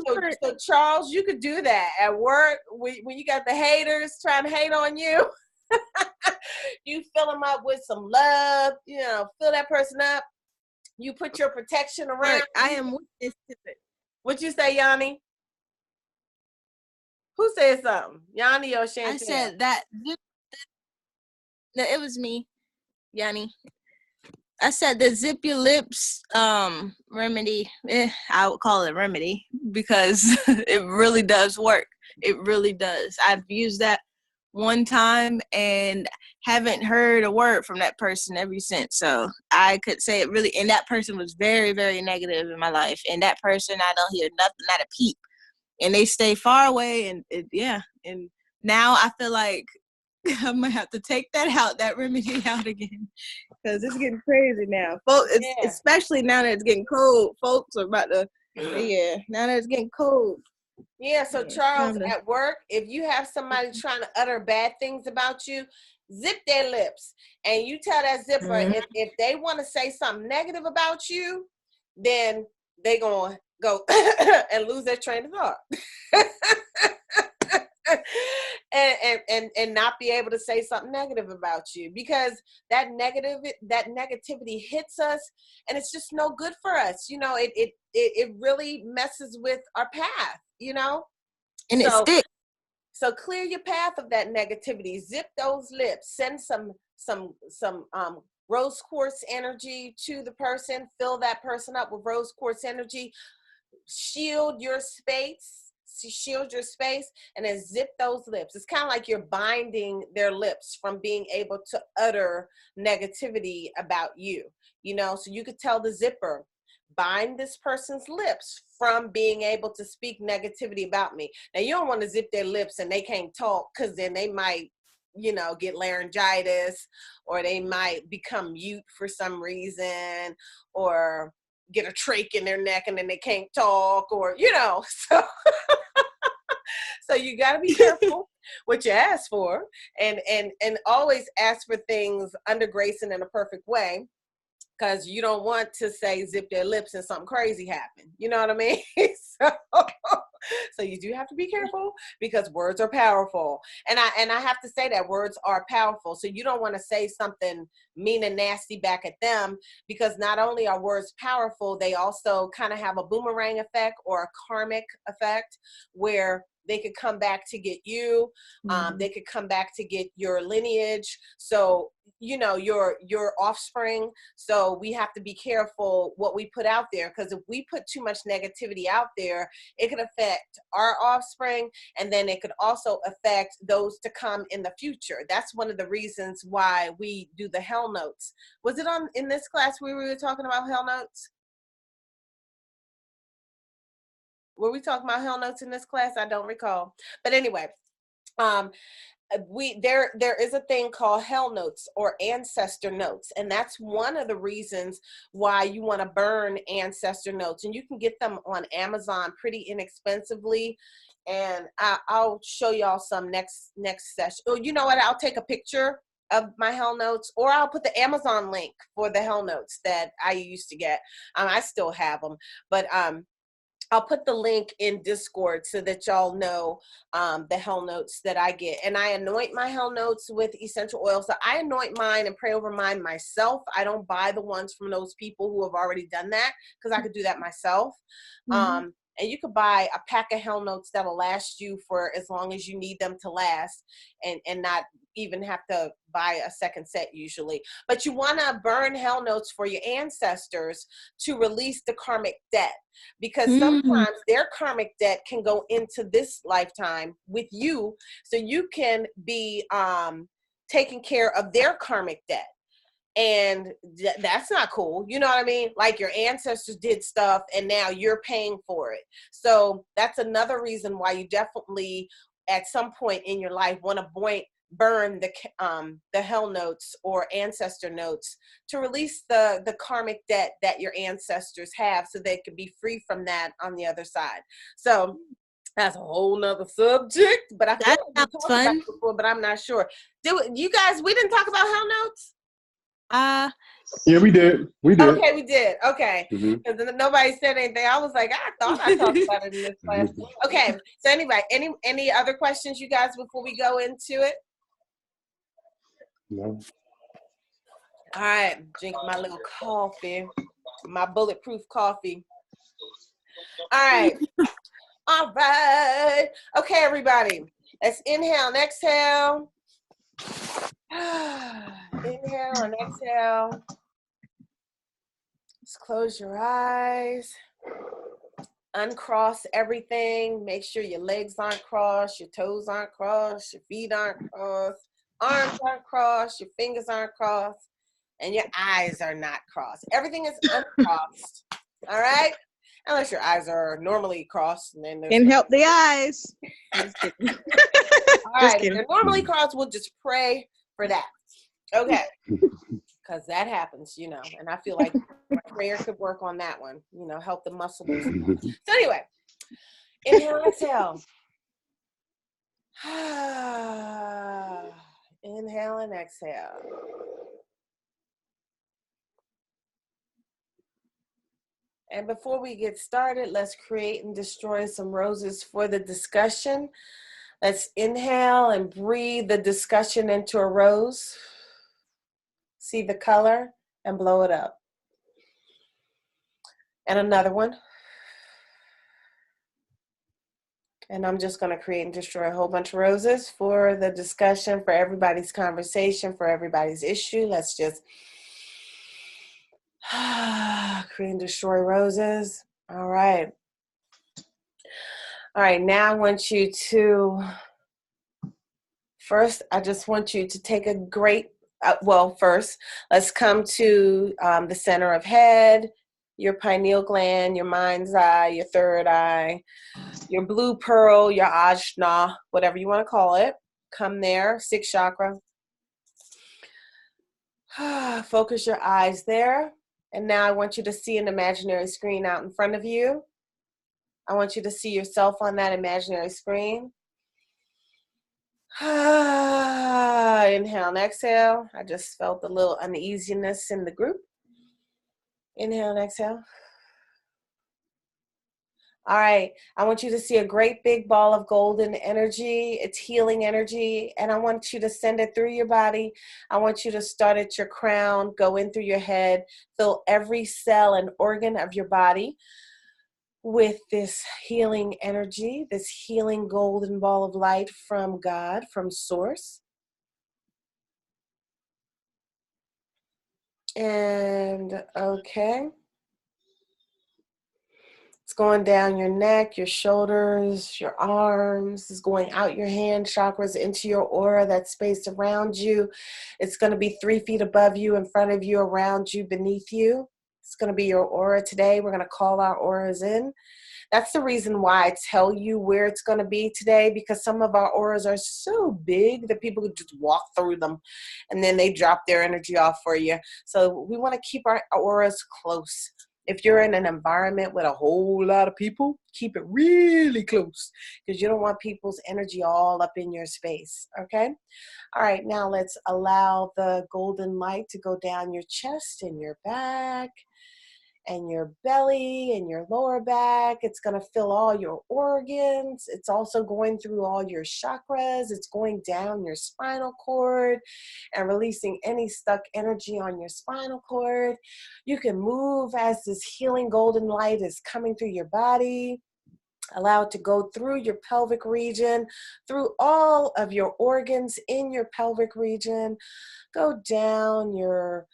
So Charles, you could do that at work when you got the haters trying to hate on you. You fill them up with some love, fill that person up. You put your protection around. I am witness to it. What you say, Yanni? Who said something? Yanni or Chantel? I said that. No, it was me, Yanni. I said the zip your lips remedy. I would call it a remedy because it really does work. It really does. I've used that one time and haven't heard a word from that person ever since. So I could say it really, and that person was very, very negative in my life. And that person, I don't hear nothing, not a peep. And they stay far away. And and now I feel like I might have to take that remedy out again, because it's getting crazy now. Especially now that it's getting cold. Folks are about to, now that it's getting cold. Yeah, so Charles, at work, if you have somebody trying to utter bad things about you, zip their lips. And you tell that zipper, if they want to say something negative about you, then they going to go and lose their train of thought. and not be able to say something negative about you, because that negativity hits us, and it's just no good for us. It really messes with our path, and it sticks. So clear your path of that negativity. Zip those lips. Send some rose quartz energy to the person. Fill that person up with rose quartz energy. Shield your space, and then zip those lips. It's kind of like you're binding their lips from being able to utter negativity about you, so you could tell the zipper, bind this person's lips from being able to speak negativity about me. Now, you don't want to zip their lips and they can't talk, because then they might get laryngitis, or they might become mute for some reason, or get a trach in their neck and then they can't talk, or so you got to be careful what you ask for, and always ask for things under grace and in a perfect way, because you don't want to say zip their lips and something crazy happen. You know what I mean? So you do have to be careful, because words are powerful. And I have to say that words are powerful. So you don't want to say something mean and nasty back at them, because not only are words powerful, they also kind of have a boomerang effect or a karmic effect, where they could come back to get you. They could come back to get your lineage. So, your offspring. So we have to be careful what we put out there, because if we put too much negativity out there, it could affect our offspring, and then it could also affect those to come in the future. That's one of the reasons why we do the hell notes. Was it in this class where we were talking about hell notes? Were we talking about hell notes in this class? I don't recall. But anyway, there is a thing called hell notes or ancestor notes, and that's one of the reasons why you want to burn ancestor notes, and you can get them on Amazon pretty inexpensively. And I'll show y'all some next session. Oh, you know what? I'll take a picture of my Hell Notes, or I'll put the Amazon link for the Hell Notes that I used to get. I still have them, but I'll put the link in Discord so that y'all know the Hell Notes that I get. And I anoint my Hell Notes with essential oil. So I anoint mine and pray over mine myself. I don't buy the ones from those people who have already done that, because I could do that myself. Mm-hmm. And you could buy a pack of Hell Notes that'll last you for as long as you need them to last, and not even have to buy a second set usually. But you want to burn Hell Notes for your ancestors to release the karmic debt, because sometimes their karmic debt can go into this lifetime with you, so you can be taking care of their karmic debt. And that's not cool. You know what I mean? Like, your ancestors did stuff and now you're paying for it. So that's another reason why you definitely at some point in your life want to burn the Hell Notes or ancestor notes to release the karmic debt that your ancestors have, so they can be free from that on the other side. So that's a whole nother subject, but I feel That like we sounds talked fun. about it before, but I'm not sure. You guys, we didn't talk about Hell Notes? Yeah, we did. We did. Okay, we did. Okay. Mm-hmm. Because nobody said anything. I was like, I thought I talked about it in this class. Okay. So anyway, any other questions, you guys, before we go into it? No. All right. Drink my little coffee, my bulletproof coffee. All right. All right. Okay, everybody. Let's inhale and exhale. Inhale and exhale. Just close your eyes. Uncross everything. Make sure your legs aren't crossed, your toes aren't crossed, your feet aren't crossed, arms aren't crossed, your fingers aren't crossed, and your eyes are not crossed. Everything is uncrossed. All right? Unless your eyes are normally crossed, and then there's Can help the eyes. Just kidding. all right. If kidding. they're normally crossed, we'll just pray for that. Okay. Because that happens, you know, and I feel like prayer could work on that one, you know, help the muscle boost. So anyway, inhale, exhale. Inhale and exhale. And before we get started, let's create and destroy some roses for the discussion. Let's inhale and breathe the discussion into a rose. See the color and blow it up. And another one. And I'm just going to create and destroy a whole bunch of roses for the discussion, for everybody's conversation, for everybody's issue. Let's just create and destroy roses. All right. All right. Now I want you to, first, I just want you to take a great, first, let's come to the center of head, your pineal gland, your mind's eye, your third eye, your blue pearl, your ajna, whatever you want to call it. Come there, sixth chakra. Focus your eyes there. And now I want you to see an imaginary screen out in front of you. I want you to see yourself on that imaginary screen. Inhale and exhale. I just felt a little uneasiness in the group. Inhale and exhale. All right, I want you to see a great big ball of golden energy. It's healing energy, and I want you to send it through your body. I want you to start at your crown, go in through your head, fill every cell and organ of your body with this healing energy, this healing golden ball of light from God, from Source. And okay. It's going down your neck, your shoulders, your arms. It's going out your hand chakras into your aura, that space around you. It's going to be 3 feet above you, in front of you, around you, beneath you. It's going to be your aura today. We're going to call our auras in. That's the reason why I tell you where it's going to be today, because some of our auras are so big that people could just walk through them and then they drop their energy off for you. So we want to keep our auras close. If you're in an environment with a whole lot of people, keep it really close because you don't want people's energy all up in your space, okay? All right, now let's allow the golden light to go down your chest and your back and your belly and your lower back. It's going to fill all your organs. It's also going through all your chakras. It's going down your spinal cord and releasing any stuck energy on your spinal cord. You can move as this healing golden light is coming through your body. Allow it to go through your pelvic region, through all of your organs in your pelvic region. Go down your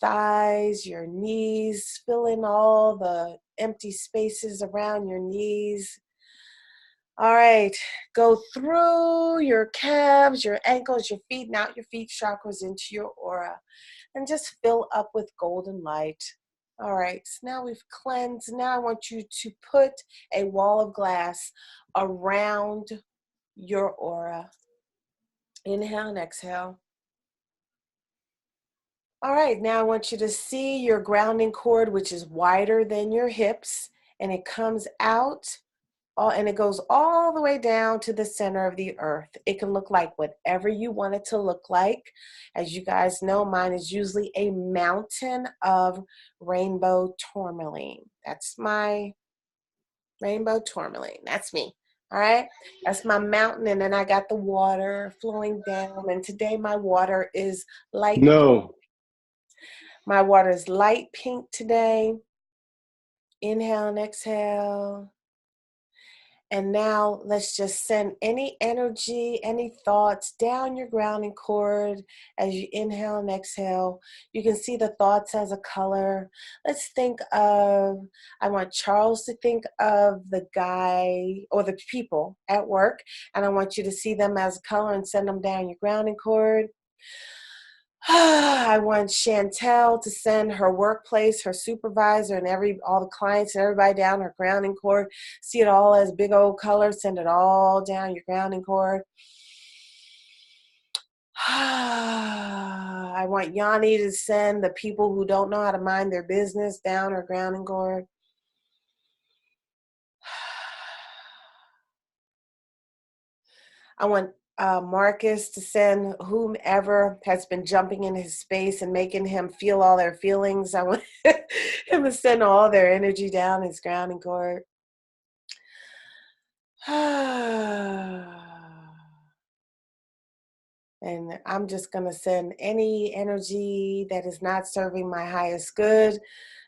thighs, your knees, fill in all the empty spaces around your knees. All right, go through your calves, your ankles, your feet, and out your feet chakras into your aura. And just fill up with golden light. All right, so now we've cleansed. Now I want you to put a wall of glass around your aura. Inhale and exhale. All right, now I want you to see your grounding cord, which is wider than your hips, and it comes out, and it goes all the way down to the center of the earth. It can look like whatever you want it to look like. As you guys know, mine is usually a mountain of rainbow tourmaline. That's my rainbow tourmaline. That's me. All right, that's my mountain, and then I got the water flowing down, and today my water is light. No. My water is light pink today. Inhale and exhale. And now let's just send any energy, any thoughts down your grounding cord as you inhale and exhale. You can see the thoughts as a color. Let's think of, I want Charles to think of the guy or the people at work, and I want you to see them as a color and send them down your grounding cord. I want Chantel to send her workplace, her supervisor, and all the clients and everybody down her grounding cord. See it all as big old color. Send it all down your grounding cord. I want Yanni to send the people who don't know how to mind their business down her grounding cord. I want Marcus to send whomever has been jumping in his space and making him feel all their feelings. I want him to send all their energy down his grounding cord. And I'm just going to send any energy that is not serving my highest good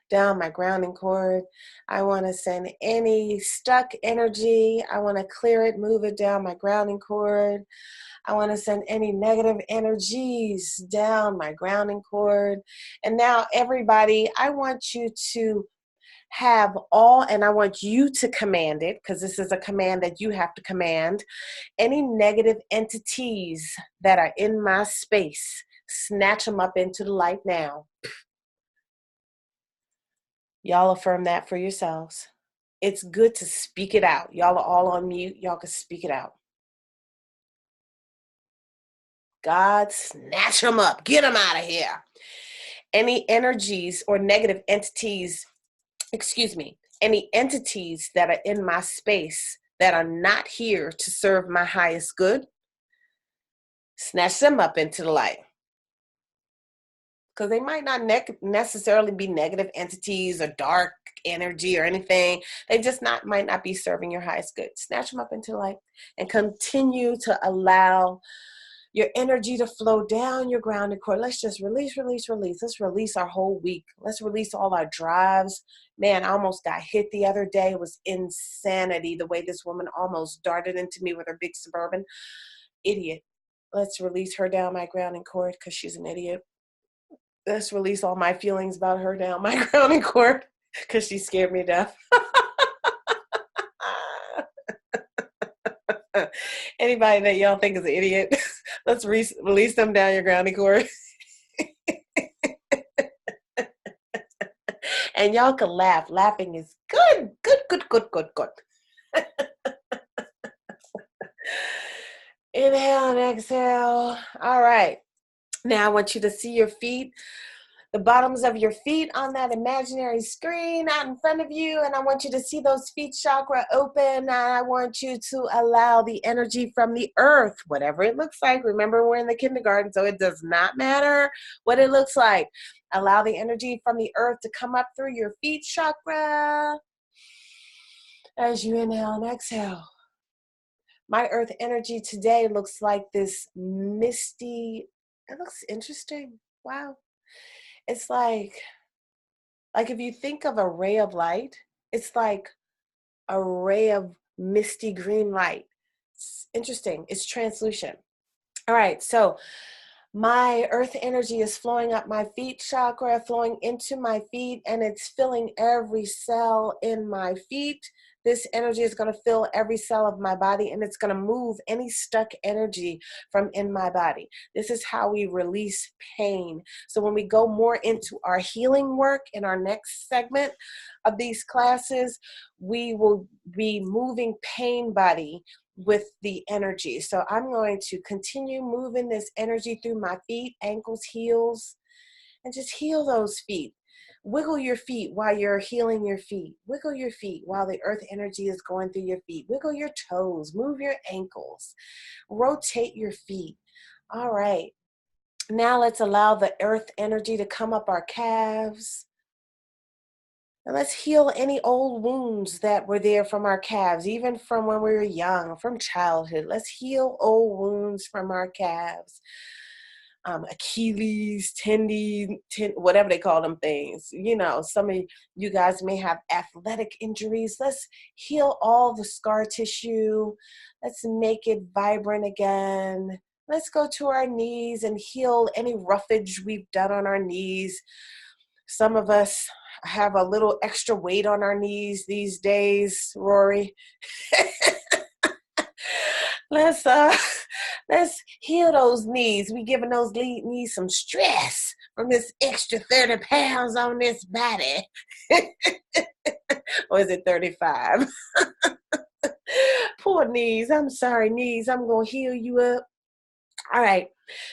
down my grounding cord. I want to send any stuck energy. I want to clear it, move it down my grounding cord. I want to send any negative energies down my grounding cord. And now everybody, I want you to have all, and I want you to command it, because this is a command that you have to command, any negative entities that are in my space, snatch them up into the light now. Y'all affirm that for yourselves. It's good to speak it out. Y'all are all on mute. Y'all can speak it out. God, snatch them up. Get them out of here. Any energies or negative entities, any entities that are in my space that are not here to serve my highest good, snatch them up into the light. Because they might not necessarily be negative entities or dark energy or anything. They just might not be serving your highest good. Snatch them up into the light and continue to allow your energy to flow down your grounding cord. Let's just release. Let's release our whole week. Let's release all our drives. Man, I almost got hit the other day. It was insanity the way this woman almost darted into me with her big Suburban. Idiot. Let's release her down my grounding cord because she's an idiot. Let's release all my feelings about her down my grounding cord because she scared me to death. Anybody that y'all think is an idiot, let's release them down your grounding cord. And y'all can laugh. Laughing is good. Inhale and exhale. All right. Now I want you to see your feet. the bottoms of your feet on that imaginary screen out in front of you. And I want you to see those feet chakra open. And I want you to allow the energy from the earth, whatever it looks like. Remember, we're in the kindergarten, so it does not matter what it looks like. Allow the energy from the earth to come up through your feet chakra as you inhale and exhale. My earth energy today looks like this misty, it looks interesting. Wow. It's like if you think of a ray of light, it's like a ray of misty green light. It's interesting. It's translucent. All right. So my earth energy is flowing up my feet chakra, flowing into my feet, and it's filling every cell in my feet. This energy is going to fill every cell of my body, and it's going to move any stuck energy from in my body. This is how we release pain. So when we go more into our healing work in our next segment of these classes, we will be moving pain body with the energy. So I'm going to continue moving this energy through my feet, ankles, heels, and just heal those feet. Wiggle your feet while you're healing your feet. Wiggle your feet while the earth energy is going through your feet. Wiggle your toes, move your ankles, rotate your feet. All right. Now let's allow the earth energy to come up our calves. And let's heal any old wounds that were there from our calves, even from when we were young, from childhood. Let's heal old wounds from our calves. Achilles, whatever they call them things. You know, some of you guys may have athletic injuries. Let's heal all the scar tissue. Let's make it vibrant again. Let's go to our knees and heal any roughage we've done on our knees. Some of us have a little extra weight on our knees these days, Rorree. Let's heal those knees. We giving those knees some stress from this extra 30 pounds on this body. Or is it 35? Poor knees. I'm sorry, knees. I'm going to heal you up. All right.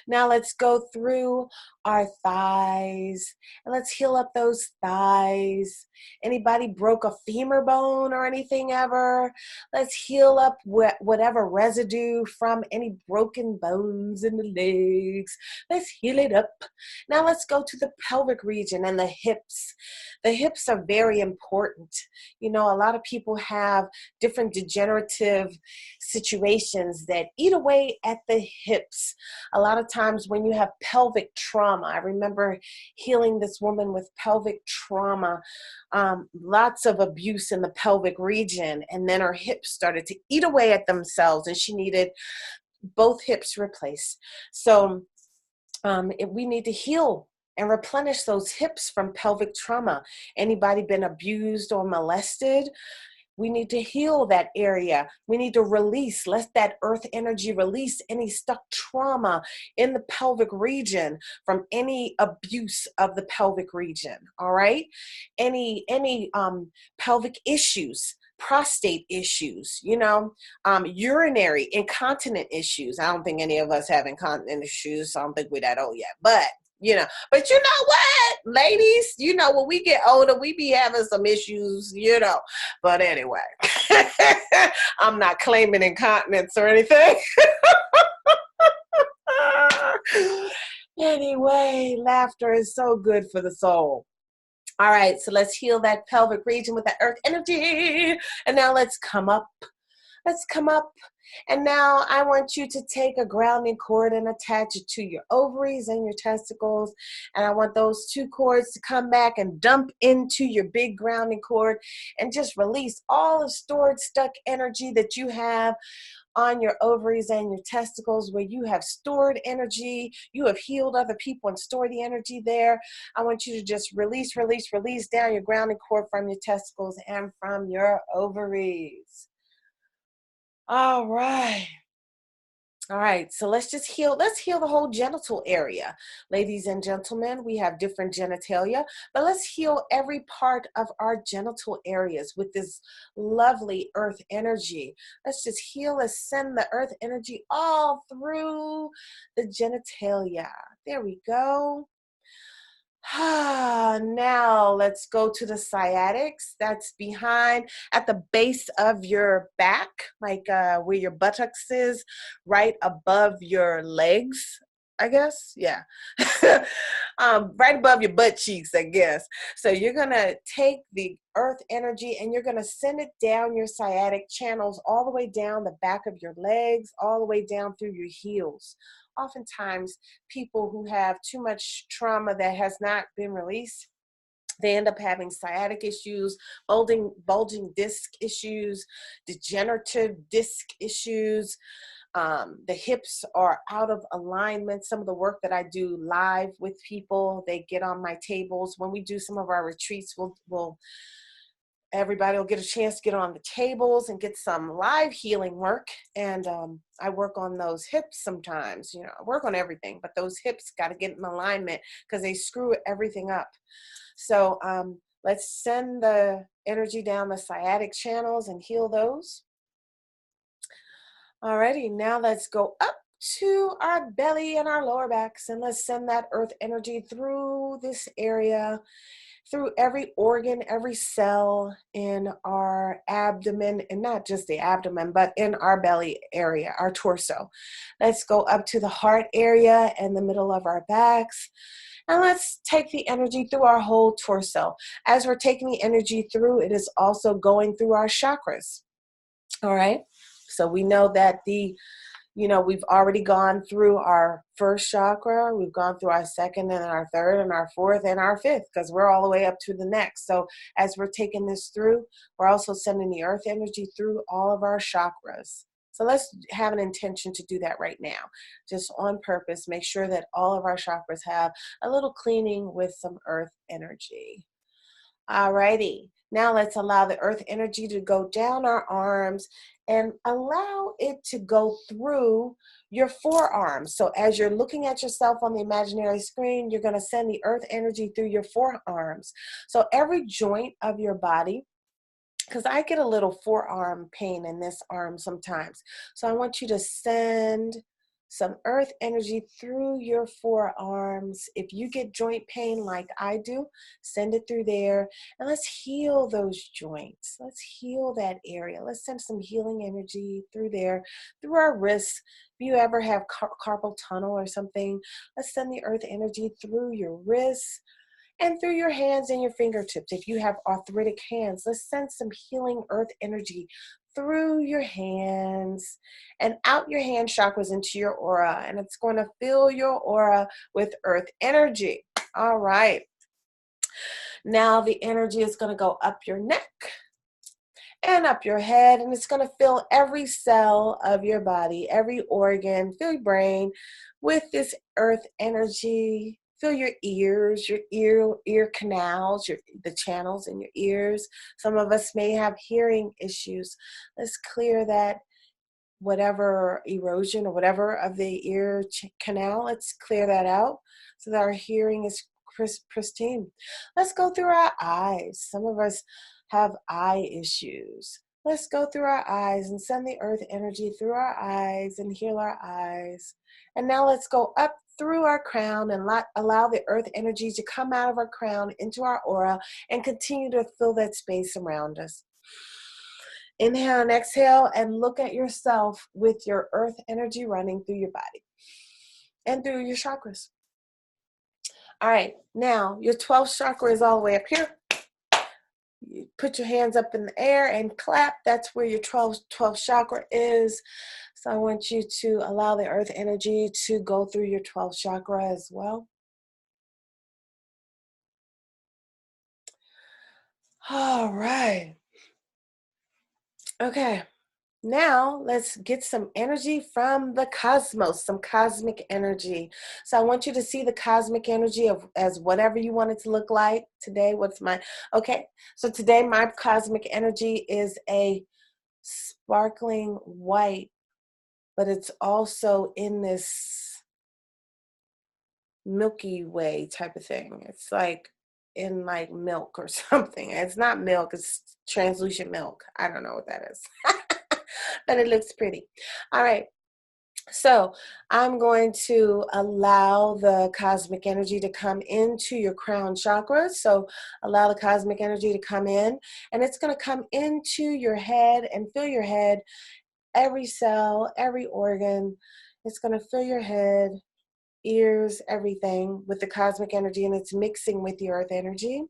Now let's go through our thighs and let's heal up those thighs. Anybody broke a femur bone or anything ever? Let's heal up whatever residue from any broken bones in the legs. Let's heal it up. Now let's go to the pelvic region and the hips. The hips are very important. You know, a lot of people have different degenerative situations that eat away at the hips. A lot of times when you have pelvic trauma, I remember healing this woman with pelvic trauma, lots of abuse in the pelvic region, and then her hips started to eat away at themselves and she needed both hips replaced. So we need to heal and replenish those hips from pelvic trauma. Anybody been abused or molested? We need to heal that area. We need to release, let that earth energy release any stuck trauma in the pelvic region from any abuse of the pelvic region, all right? Any pelvic issues, prostate issues, you know, urinary incontinent issues. I don't think any of us have incontinent issues, so I don't think we're that old yet, but you know, but you know what, ladies, you know, when we get older, we be having some issues, you know, but anyway, I'm not claiming incontinence or anything. Anyway, laughter is so good for the soul. All right, so let's heal that pelvic region with that earth energy. And now let's come up. Let's come up. And now I want you to take a grounding cord and attach it to your ovaries and your testicles. And I want those two cords to come back and dump into your big grounding cord and just release all the stored, stuck energy that you have on your ovaries and your testicles, where you have stored energy. You have healed other people and stored the energy there. I want you to just release, release, release down your grounding cord from your testicles and from your ovaries. All right. All right, so let's just heal. Let's heal the whole genital area. Ladies and gentlemen, we have different genitalia, but let's heal every part of our genital areas with this lovely earth energy. Let's just heal, let's send the earth energy all through the genitalia. There we go. Now let's go to the sciatics. That's behind at the base of your back, like where your buttocks is, right above your legs, I guess. Yeah. Right above your butt cheeks, I guess. So you're going to take the earth energy and you're going to send it down your sciatic channels all the way down the back of your legs, all the way down through your heels. Oftentimes, people who have too much trauma that has not been released, they end up having sciatic issues, bulging disc issues, degenerative disc issues. The hips are out of alignment. Some of the work that I do live with people, they get on my tables. When we do some of our retreats, everybody will get a chance to get on the tables and get some live healing work. And I work on those hips sometimes. You know, I work on everything, but those hips got to get in alignment because they screw everything up. So let's send the energy down the sciatic channels and heal those. Alrighty, now let's go up to our belly and our lower backs, and let's send that earth energy through this area, through every organ, every cell in our abdomen, and not just the abdomen, but in our belly area, our torso. Let's go up to the heart area and the middle of our backs. And let's take the energy through our whole torso. As we're taking the energy through, it is also going through our chakras. All right. So we know that we've already gone through our first chakra, we've gone through our second and our third and our fourth and our fifth, because we're all the way up to the next. So as we're taking this through, we're also sending the earth energy through all of our chakras. So let's have an intention to do that right now, just on purpose. Make sure that all of our chakras have a little cleaning with some earth energy. Alrighty, now let's allow the earth energy to go down our arms and allow it to go through your forearms. So as you're looking at yourself on the imaginary screen, you're going to send the earth energy through your forearms. So every joint of your body, because I get a little forearm pain in this arm sometimes. So I want you to send some earth energy through your forearms. If you get joint pain like I do, send it through there. And let's heal those joints. Let's heal that area. Let's send some healing energy through there, through our wrists. If you ever have carpal tunnel or something, let's send the earth energy through your wrists and through your hands and your fingertips. If you have arthritic hands, let's send some healing earth energy through your hands and out your hand chakras into your aura. And it's going to fill your aura with earth energy. All right. Now the energy is going to go up your neck and up your head, and it's going to fill every cell of your body, every organ, fill your brain with this earth energy. Fill your ears, your ear canals, the channels in your ears. Some of us may have hearing issues. Let's clear that, whatever erosion or whatever of the ear canal, let's clear that out so that our hearing is pristine. Let's go through our eyes. Some of us have eye issues. Let's go through our eyes and send the earth energy through our eyes and heal our eyes. And now let's go up through our crown and allow the earth energy to come out of our crown into our aura and continue to fill that space around us. Inhale and exhale and look at yourself with your earth energy running through your body and through your chakras. All right, now your 12th chakra is all the way up here. You put your hands up in the air and clap. That's where your 12th chakra is. So I want you to allow the earth energy to go through your 12th chakra as well. All right. Okay. Now let's get some energy from the cosmos, some cosmic energy. So I want you to see the cosmic energy as whatever you want it to look like today. Okay. So today my cosmic energy is a sparkling white, but it's also in this Milky Way type of thing. It's like in like milk or something. It's not milk, it's translucent milk. I don't know what that is. But it looks pretty. All right. So I'm going to allow the cosmic energy to come into your crown chakra. So allow the cosmic energy to come in, and it's going to come into your head and fill your head, every cell, every organ. It's going to fill your head, ears, everything with the cosmic energy, and it's mixing with the earth energy.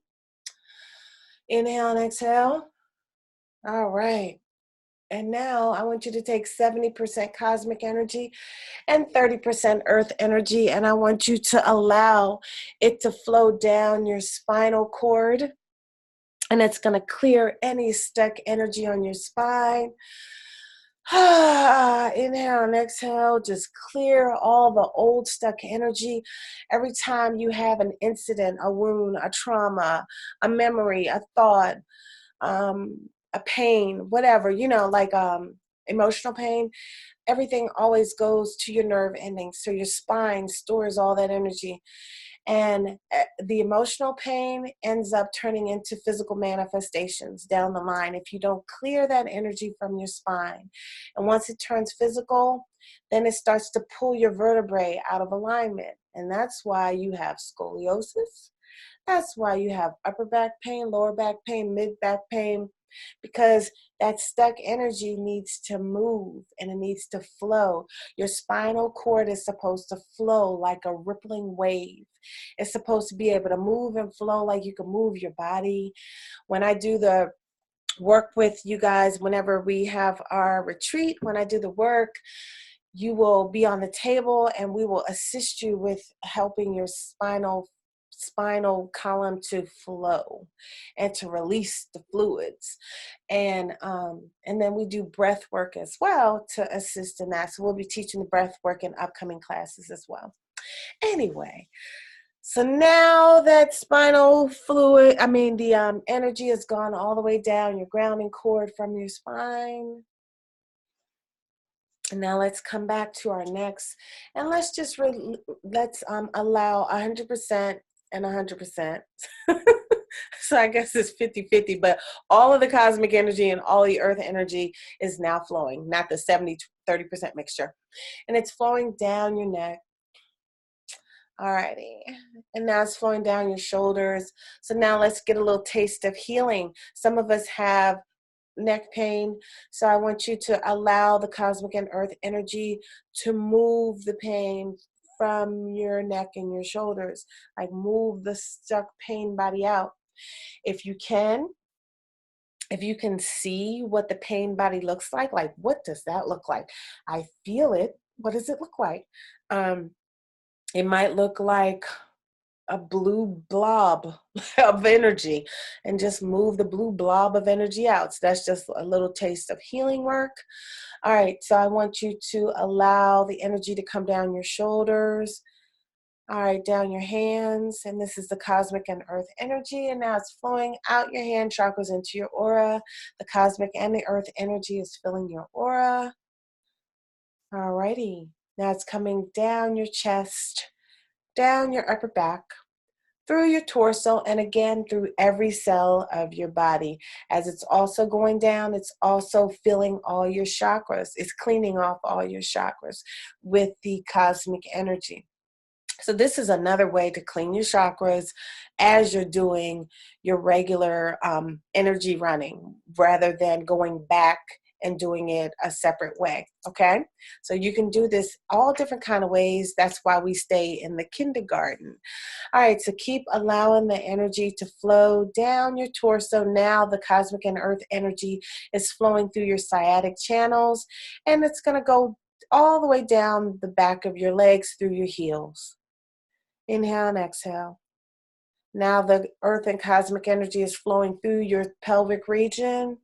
Inhale and exhale. All right. And now I want you to take 70% cosmic energy and 30% earth energy, and I want you to allow it to flow down your spinal cord, and it's going to clear any stuck energy on your spine. Inhale and exhale, just clear all the old stuck energy. Every time you have an incident, a wound, a trauma, a memory, a thought, a pain, whatever, like emotional pain, everything always goes to your nerve endings. So your spine stores all that energy. And the emotional pain ends up turning into physical manifestations down the line if you don't clear that energy from your spine. And once it turns physical, then it starts to pull your vertebrae out of alignment. And that's why you have scoliosis. That's why you have upper back pain, lower back pain, mid back pain, because that stuck energy needs to move and it needs to flow. Your spinal cord is supposed to flow like a rippling wave. It's supposed to be able to move and flow like you can move your body. When I do the work with you guys, whenever we have our retreat, when I do the work, you will be on the table and we will assist you with helping your spinal column to flow and to release the fluids. And then we do breath work as well to assist in that. So we'll be teaching the breath work in upcoming classes as well. Anyway, so now that spinal fluid, the energy has gone all the way down your grounding cord from your spine. And now let's come back to our necks, and let's just allow 100% and 100%. So I guess it's 50-50, but all of the cosmic energy and all the earth energy is now flowing, not the 70-30% mixture. And it's flowing down your neck. Alrighty. And now it's flowing down your shoulders. So now let's get a little taste of healing. Some of us have neck pain, so I want you to allow the cosmic and earth energy to move the pain from your neck and your shoulders, like move the stuck pain body out. If you can see what the pain body looks like what does that look like? I feel it. What does it look like? It might look like a blue blob of energy, and just move the blue blob of energy out. So that's just a little taste of healing work. All right, so I want you to allow the energy to come down your shoulders. All right, down your hands, and this is the cosmic and earth energy, and now it's flowing out your hand chakras into your aura. The cosmic and the earth energy is filling your aura. All righty, now it's coming down your chest, down your upper back, through your torso, and again through every cell of your body. As it's also going down, it's also filling all your chakras. It's cleaning off all your chakras with the cosmic energy. So this is another way to clean your chakras as you're doing your regular energy running, rather than going back and doing it a separate way, okay? So you can do this all different kind of ways. That's why we stay in the kindergarten. All right, so keep allowing the energy to flow down your torso. Now the cosmic and earth energy is flowing through your sciatic channels, and it's gonna go all the way down the back of your legs through your heels. Inhale and exhale. Now the earth and cosmic energy is flowing through your pelvic region,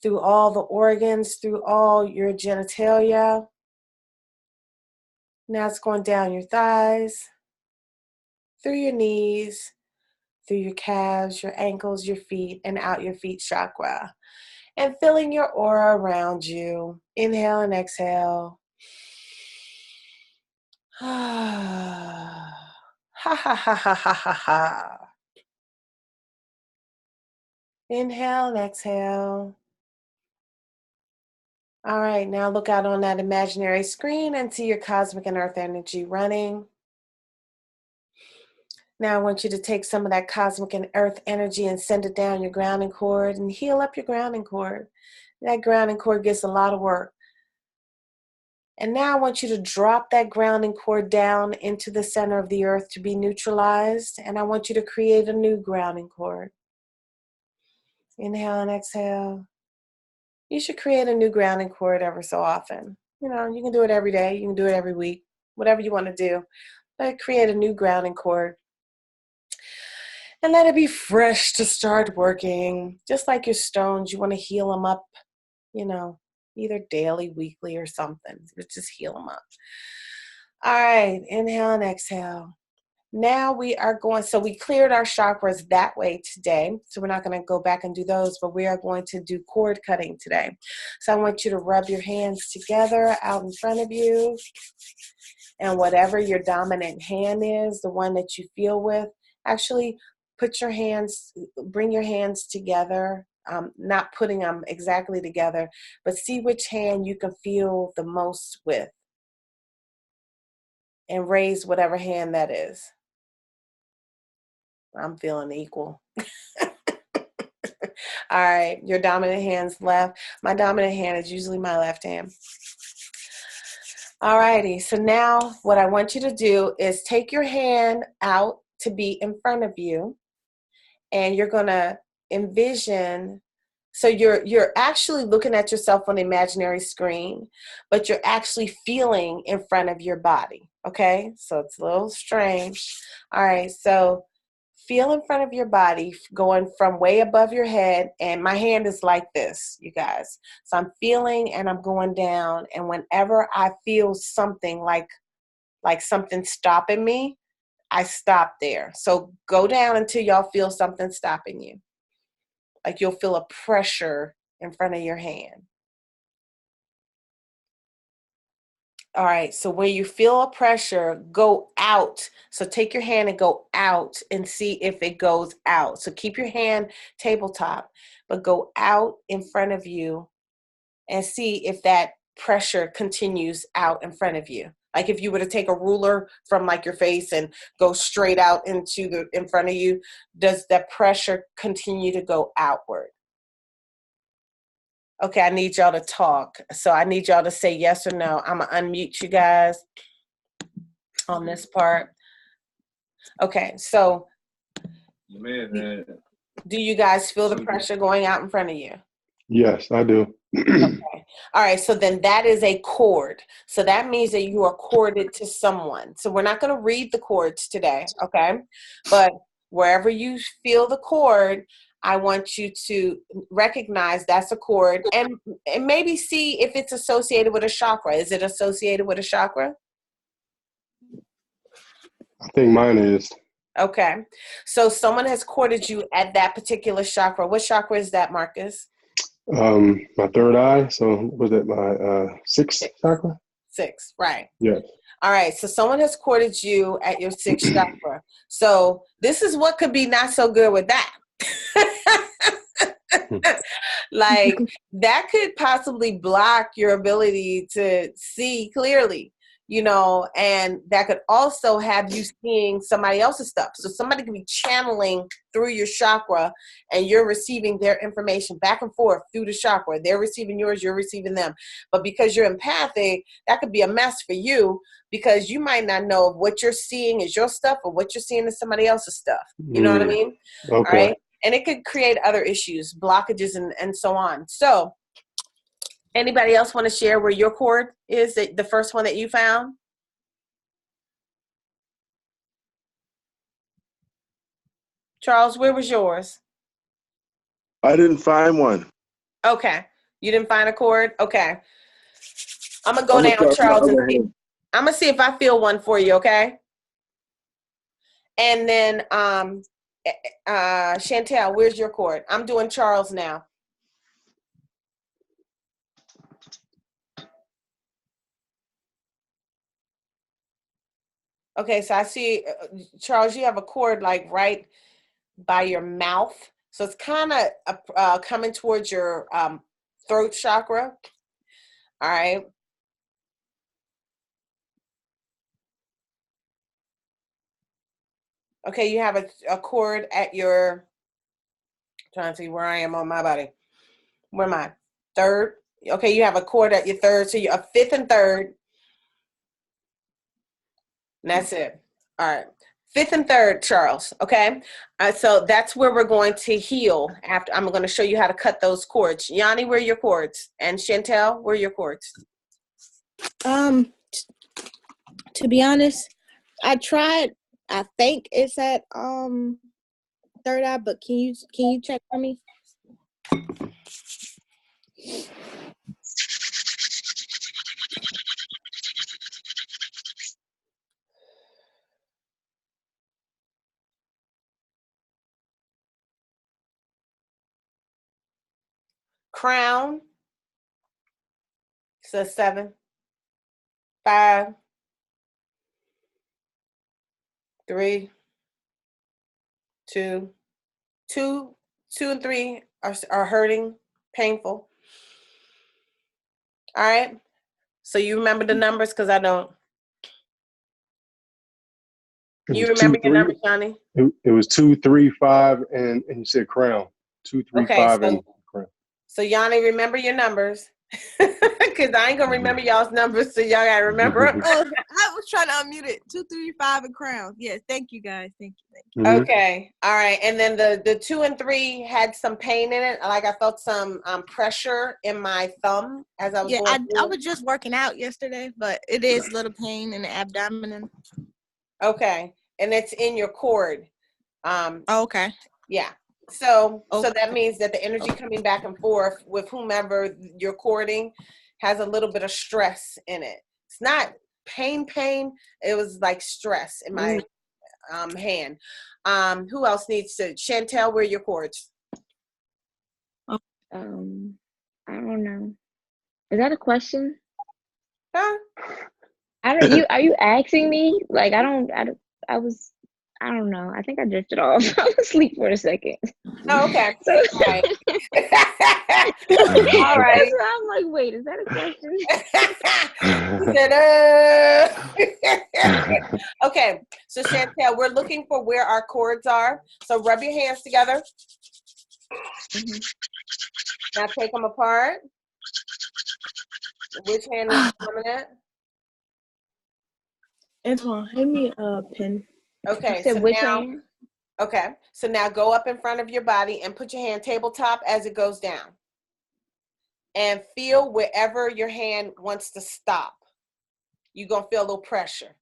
through all the organs, through all your genitalia. Now it's going down your thighs, through your knees, through your calves, your ankles, your feet, and out your feet chakra. And filling your aura around you. Inhale and exhale. Ha ha ha ha ha ha ha. Inhale and exhale. All right, now look out on that imaginary screen and see your cosmic and earth energy running. Now I want you to take some of that cosmic and earth energy and send it down your grounding cord and heal up your grounding cord. That grounding cord gets a lot of work. And now I want you to drop that grounding cord down into the center of the earth to be neutralized. And I want you to create a new grounding cord. Inhale and exhale. You should create a new grounding cord ever so often. You know, you can do it every day. You can do it every week. Whatever you want to do. But create a new grounding cord. And let it be fresh to start working. Just like your stones, you want to heal them up, you know, either daily, weekly, or something. But just heal them up. All right, inhale and exhale. Now we are going, so we cleared our chakras that way today. So we're not going to go back and do those, but we are going to do cord cutting today. So I want you to rub your hands together out in front of you. And whatever your dominant hand is, the one that you feel with, actually bring your hands together, not putting them exactly together, but see which hand you can feel the most with. And raise whatever hand that is. I'm feeling equal. All right, your dominant hand's left. My dominant hand is usually my left hand. All righty, so now what I want you to do is take your hand out to be in front of you, and you're gonna envision, so you're actually looking at yourself on the imaginary screen, but you're actually feeling in front of your body, okay? So it's a little strange. All right, so feel in front of your body, going from way above your head, and my hand is like this, you guys. So I'm feeling and I'm going down, and whenever I feel something like something stopping me, I stop there. So go down until y'all feel something stopping you. Like you'll feel a pressure in front of your hand. All right, so where you feel a pressure, go out. So take your hand and go out and see if it goes out. So keep your hand tabletop, but go out in front of you and see if that pressure continues out in front of you. Like if you were to take a ruler from like your face and go straight out into in front of you, does that pressure continue to go outward? Okay, I need y'all to talk. So I need y'all to say yes or no. I'm gonna unmute you guys on this part. Okay, so do you guys feel the pressure going out in front of you? Yes, I do. Okay. All right, so then that is a cord. So that means that you are corded to someone. So we're not going to read the cords today, okay? But wherever you feel the cord, I want you to recognize that's a cord and maybe see if it's associated with a chakra. Is it associated with a chakra? I think mine is. Okay. So someone has corded you at that particular chakra. What chakra is that, Marcus? My third eye. So was it my sixth chakra? 6, right. Yes. All right, so someone has courted you at your 6th chakra. So this is what could be not so good with that. Like that could possibly block your ability to see clearly, you know, and that could also have you seeing somebody else's stuff. So somebody could be channeling through your chakra and you're receiving their information back and forth through the chakra. They're receiving yours, you're receiving them. But because you're empathic, that could be a mess for you because you might not know if what you're seeing is your stuff or what you're seeing is somebody else's stuff. You know what I mean? Okay. All right. And it could create other issues, blockages, and so on. So anybody else want to share where your cord is, the first one that you found? Charles, where was yours? I didn't find one. Okay. You didn't find a cord? Okay. I'm going to go down, Charles, and see. I'm going to see if I feel one for you, okay? And then, Chantel, where's your cord? I'm doing Charles now. Okay, so I see, Charles, you have a cord like right by your mouth. So it's kind of coming towards your throat chakra. All right. Okay, you have a cord at your, trying to see where I am on my body. Where am I? Third. Okay, you have a cord at your third, so you're a fifth and third. And that's it. All right. Fifth and third, Charles. Okay. So that's where we're going to heal. After I'm going to show you how to cut those cords. Yanni, where are your cords? And Chantel, where are your cords? To be honest, I tried. I think it's at third eye, but can you check for me? Crown. So 7, 5, 3, 2, 2 and 3 are hurting, painful. All right. So you remember the numbers because I don't. You remember your numbers, Johnny? It was 2, 3, 5, and you said crown. 2, 3, Okay, 5, and crown. So Yanni, remember your numbers. Because I ain't gonna remember y'all's numbers, so y'all gotta remember. Oh, I was trying to unmute it. 2, 3, 5 and crown. Yes, thank you guys. Thank you. Mm-hmm. Okay, all right. And then the 2 and 3 had some pain in it. Like I felt some pressure in my thumb as I was going through. I was just working out yesterday, but it is a little pain in the abdomen. Okay, and it's in your cord. Okay. Yeah. So that means that the energy coming back and forth with whomever you're courting has a little bit of stress in it. It's not pain. It was like stress in my hand. Who else needs to? Chantel, where are your cords? I don't know. Is that a question? Huh? Are you asking me? Like I don't know. I think I drifted off. I was asleep for a second. Oh, okay. So, All right. All right. That's why I'm like, wait, is that a question? Okay, so Chantel, we're looking for where our cords are. So rub your hands together. Mm-hmm. Now take them apart. Which hand is dominant? Antoine, hand me a pen. Okay, so which now, hand? okay, so now go up in front of your body and put your hand tabletop as it goes down. And feel wherever your hand wants to stop. You're going to feel a little pressure.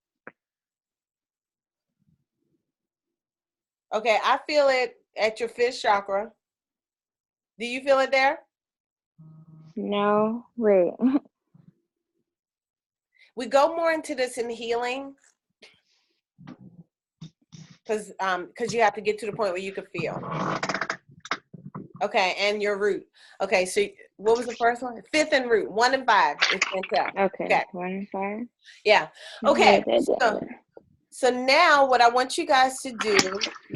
Okay, I feel it at your fifth chakra. Do you feel it there? No, wait. We go more into this in healing because you have to get to the point where you can feel. Okay, and your root. Okay, so what was the first one? Fifth and root. 1 and 5. Okay. 1 and 5. Yeah. Okay. So now what I want you guys to do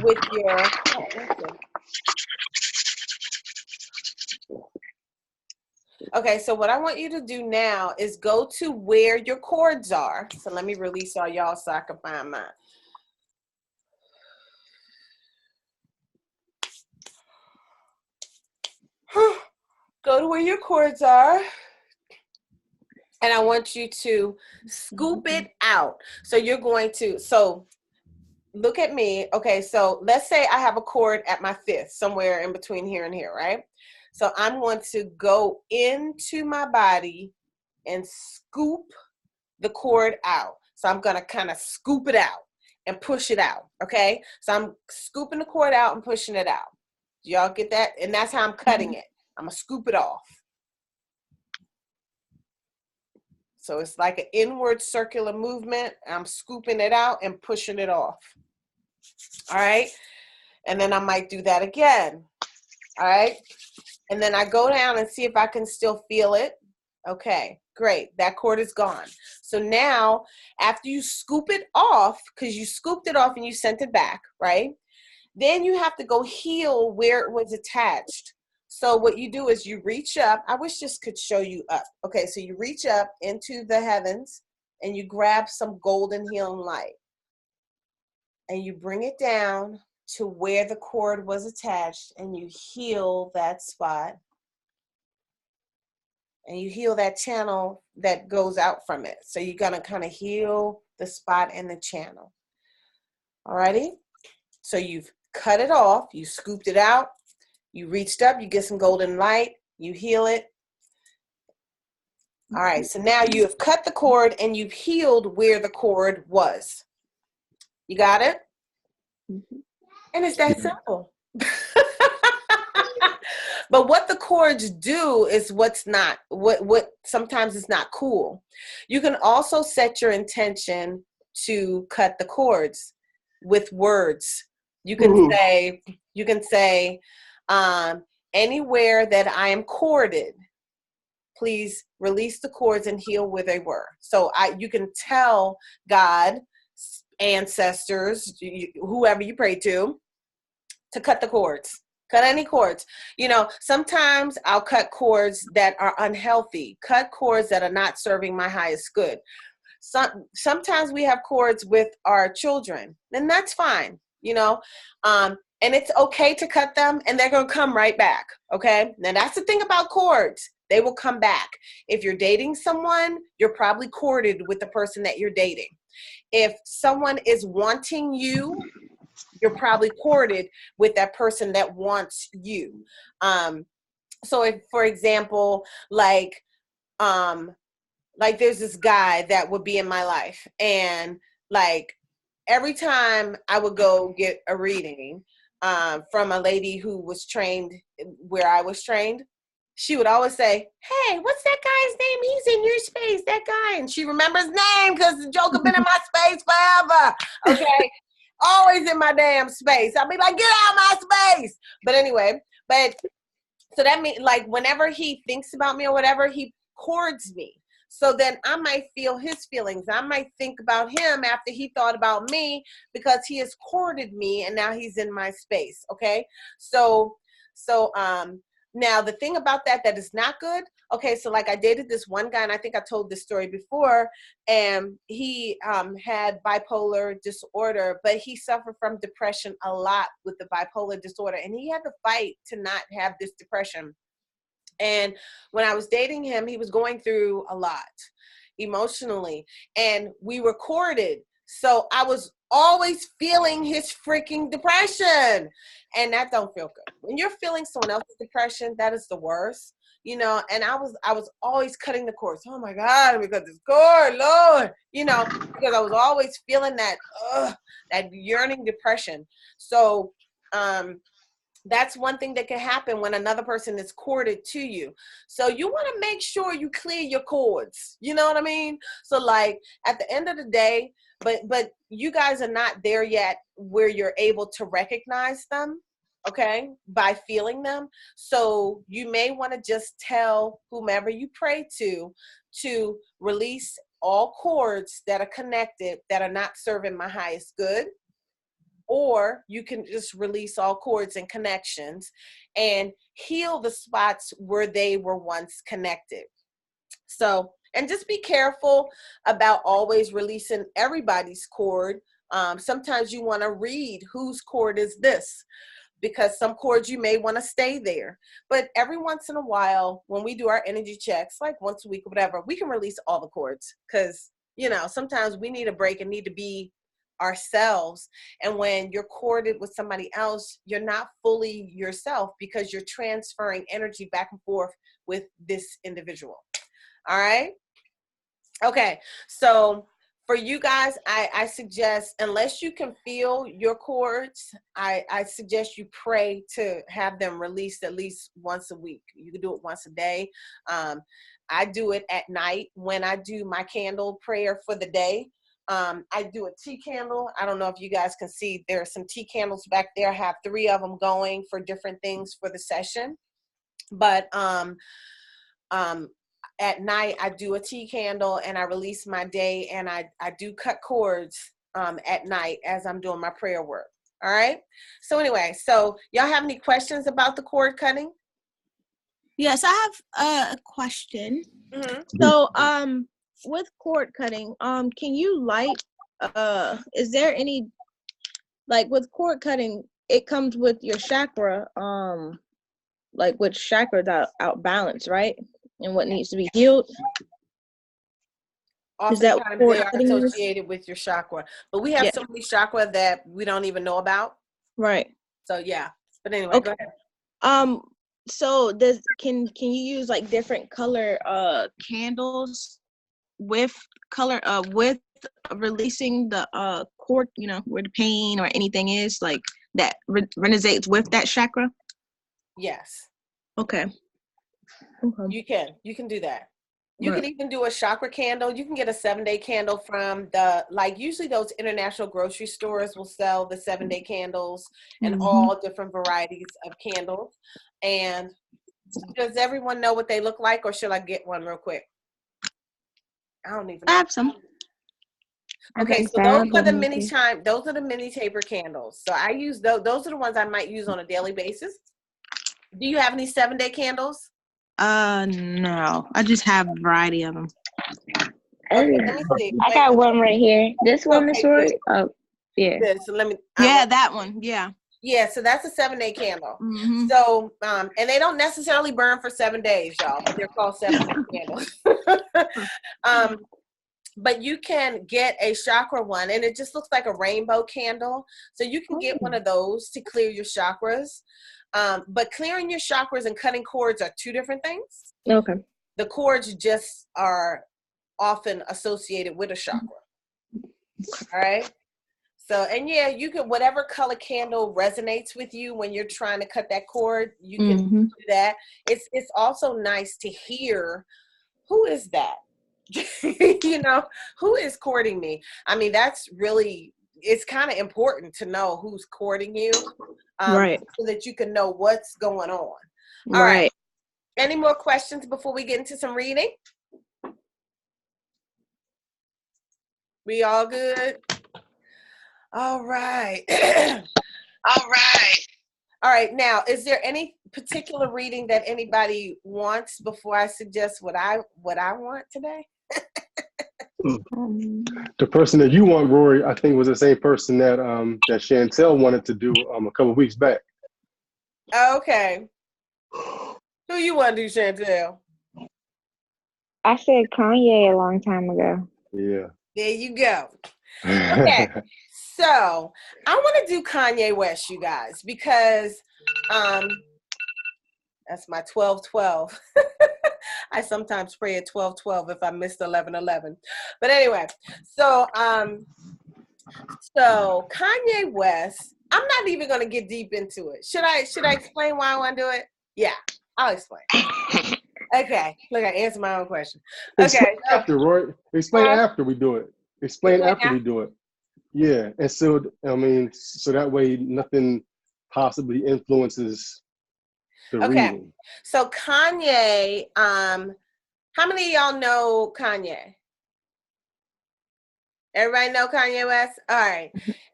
with your okay, so what I want you to do now is go to where your cords are. So let me release all y'all so I can find mine. Go to where your cords are. And I want you to scoop it out. So you're going to, so look at me. Okay, so let's say I have a cord at my fifth, somewhere in between here and here, right? So I'm going to go into my body and scoop the cord out. So I'm going to kind of scoop it out and push it out, okay? So I'm scooping the cord out and pushing it out. Do y'all get that? And that's how I'm cutting it. I'm going to scoop it off. So it's like an inward circular movement. I'm scooping it out and pushing it off. All right. And then I might do that again. All right. And then I go down and see if I can still feel it. Okay, great. That cord is gone. So now after you scoop it off, because you scooped it off and you sent it back, right? Then you have to go heal where it was attached. So what you do is you reach up. I wish this could show you up. Okay, so you reach up into the heavens and you grab some golden healing light and you bring it down to where the cord was attached and you heal that spot and you heal that channel that goes out from it. So you're gonna kind of heal the spot and the channel. Alrighty? So you've cut it off, you scooped it out, you reached up, you get some golden light, you heal it. All right, so now you have cut the cord and you've healed where the cord was. You got it? And it's that simple. But what the cords do is what's not, what sometimes is not cool. You can also set your intention to cut the cords with words. You can say, anywhere that I am corded, please release the cords and heal where they were. So you can tell God, ancestors, whoever you pray to cut the cords. Cut any cords. You know, sometimes I'll cut cords that are unhealthy, cut cords that are not serving my highest good. Sometimes we have cords with our children, and that's fine, you know. And it's okay to cut them, and they're going to come right back, okay? Now, that's the thing about cords. They will come back. If you're dating someone, you're probably corded with the person that you're dating. If someone is wanting you, you're probably corded with that person that wants you. So if, for example, like there's this guy that would be in my life, and like every time I would go get a reading from a lady who was trained where I was trained, she would always say, hey, what's that guy's name? He's in your space, that guy. And she remembers name because the joker been in my space forever. Okay. Always in my damn space. I'll be like, get out of my space. But anyway, so that means like whenever he thinks about me or whatever, he cords me. So then I might feel his feelings. I might think about him after he thought about me because he has corded me and now he's in my space. Okay. So now the thing about that is not good. Okay, so like I dated this one guy, and I think I told this story before, and he had bipolar disorder, but he suffered from depression a lot with the bipolar disorder, and he had to fight to not have this depression. And when I was dating him, he was going through a lot emotionally, and we were corded. So I was always feeling his freaking depression, and that don't feel good. When you're feeling someone else's depression, that is the worst, you know. And I was always cutting the cords. Oh my God, we got this cord, Lord, you know, because I was always feeling that yearning depression. So that's one thing that can happen when another person is corded to you. So you want to make sure you clear your cords. You know what I mean? So like at the end of the day, but you guys are not there yet where you're able to recognize them, okay, by feeling them. So you may want to just tell whomever you pray to release all cords that are connected that are not serving my highest good. Or you can just release all cords and connections and heal the spots where they were once connected. So, and just be careful about always releasing everybody's cord. Sometimes you want to read whose cord is this, because some cords you may want to stay there. But every once in a while, when we do our energy checks, like once a week or whatever, we can release all the cords because, you know, sometimes we need a break and need to be ourselves. And when you're corded with somebody else, you're not fully yourself because you're transferring energy back and forth with this individual. All right. Okay. So for you guys, I suggest, unless you can feel your cords, I suggest you pray to have them released at least once a week. You can do it once a day. I do it at night when I do my candle prayer for the day. I do a tea candle. I don't know if you guys can see, there are some tea candles back there. I have 3 of them going for different things for the session. But at night I do a tea candle and I release my day, and I do cut cords at night as I'm doing my prayer work. All right. So anyway, so y'all have any questions about the cord cutting? Yes, I have a question. Mm-hmm. So, with cord cutting, can you light? Is there any like with cord cutting? It comes with your chakra. Like which chakras out balance, right? And what needs to be healed. Is that what Oftentimes cord they are cutting is? associated with your chakra, but we have Yeah. so many chakra that we don't even know about. Right. So yeah, but anyway, Okay. go ahead. So can you use like different color candles with color with releasing the cord, you know, where the pain or anything is like that resonates with that chakra? Yes, Okay. Okay. you can do that. You Right. can even do a chakra candle. You can get a 7-day candle from the, like, usually those international grocery stores will sell the 7-day candles and all different varieties of candles. And does everyone know what they look like, or should I get one real quick? I don't even know. I have some. Okay, Okay, so those are the fab. those are the mini taper candles. So I use those. Those are the ones I might use on a daily basis. Do you have any 7-day candles? No. I just have a variety of them. Okay, let me see. I got one right here. This one, Miss Okay, Roy. good. Oh, yeah. Good. So let me. Yeah, that one. Yeah. Yeah, so that's a 7-day candle. Mm-hmm. So, and they don't necessarily burn for 7 days, y'all, but they're called 7-day candles. But you can get a chakra one, and it just looks like a rainbow candle. So you can get one of those to clear your chakras. But clearing your chakras and cutting cords are two different things. Okay. The cords just are often associated with a chakra. All right. So, and yeah, you can, whatever color candle resonates with you when you're trying to cut that cord, you can do that. It's also nice to hear, who is that? You know, who is courting me? I mean, that's really, it's kind of important to know who's courting you, Right. so that you can know what's going on. All Right. right. Any more questions before we get into some reading? We all good? All right. All right. All right. Now, is there any particular reading that anybody wants before I suggest what I want today? The person that you want, Rorree, I think was the same person that that Chantel wanted to do a couple of weeks back. Okay. Who you want to do, Chantel? I said Kanye a long time ago. Yeah. There you go. Okay. So I want to do Kanye West, you guys, because that's my 12-12. I sometimes pray at 12-12 if I missed 11-11. But anyway, so Kanye West, I'm not even going to get deep into it. Should I explain why I want to do it? Yeah, I'll explain. Okay, look, I answered my own question. Explain Okay, so, after, Roy. Explain after we do it. Explain after we do it. Yeah, and so I mean, so that way nothing possibly influences the reading. So Kanye, how many of y'all know Kanye? Everybody know Kanye West? All right.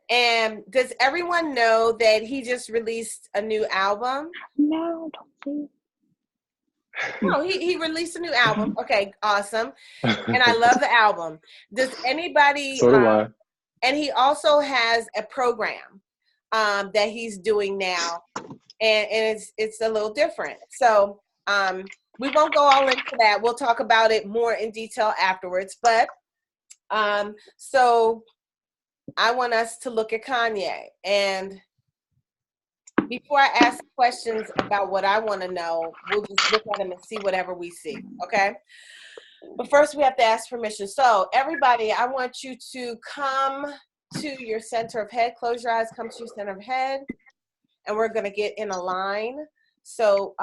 And does everyone know that he just released a new album? No, don't say it. No, he released a new album. Okay, awesome. And I love the album. Does anybody? So do I. And he also has a program that he's doing now, and it's a little different. So we won't go all into that. We'll talk about it more in detail afterwards. But so I want us to look at Kanye, and before I ask questions about what I want to know, we'll just look at him and see whatever we see. Okay. But first, we have to ask permission. So, everybody, I want you to come to your center of head. Close your eyes, come to your center of head. And we're going to get in a line. So,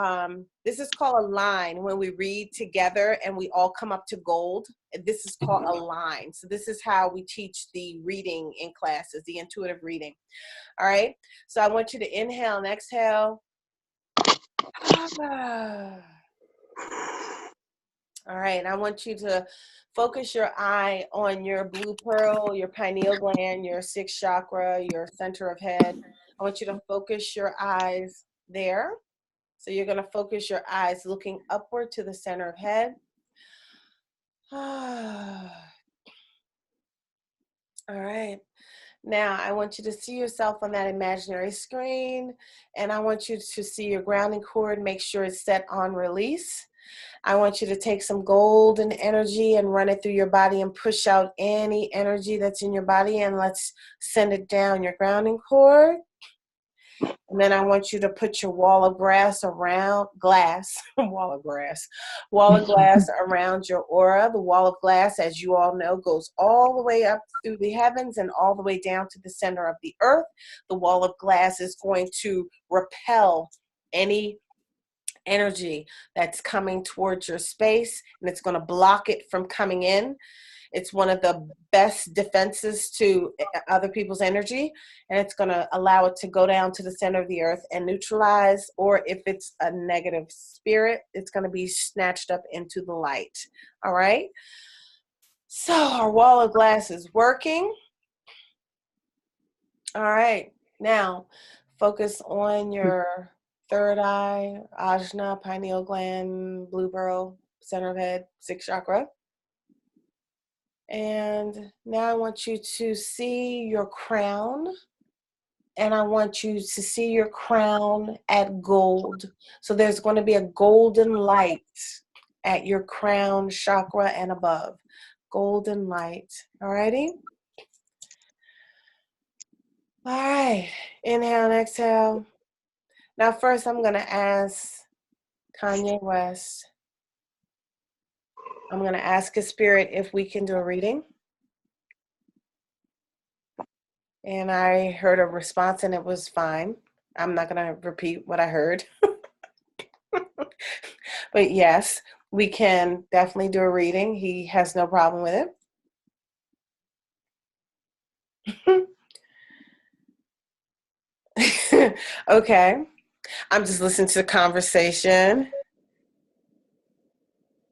this is called a line when we read together and we all come up to gold. This is called a line. So, this is how we teach the reading in classes, the intuitive reading. All right. So, I want you to inhale and exhale. All right, and I want you to focus your eye on your blue pearl, your pineal gland, your sixth chakra, your center of head. I want you to focus your eyes there. So you're going to focus your eyes looking upward to the center of head. All right. Now, I want you to see yourself on that imaginary screen, and I want you to see your grounding cord. Make sure it's set on release. I want you to take some golden energy and run it through your body and push out any energy that's in your body, and let's send it down your grounding cord. And then I want you to put your wall of glass around around your aura. The wall of glass, as you all know, goes all the way up through the heavens and all the way down to the center of the earth. The wall of glass is going to repel any energy that's coming towards your space, and it's going to block it from coming in. It's one of the best defenses to other people's energy, and it's going to allow it to go down to the center of the earth and neutralize, or if it's a negative spirit, it's going to be snatched up into the light. All right? So our wall of glass is working. All right. Now, focus on your third eye, ajna, pineal gland, blue burrow, center of head, sixth chakra. And now I want you to see your crown, and I want you to see your crown at gold. So there's going to be a golden light at your crown chakra and above. Golden light. Alrighty? All right. Inhale and exhale. Now first I'm going to ask Kanye West. I'm going to ask his spirit if we can do a reading. And I heard a response and it was fine. I'm not going to repeat what I heard. But yes, we can definitely do a reading. He has no problem with it. Okay. I'm just listening to the conversation.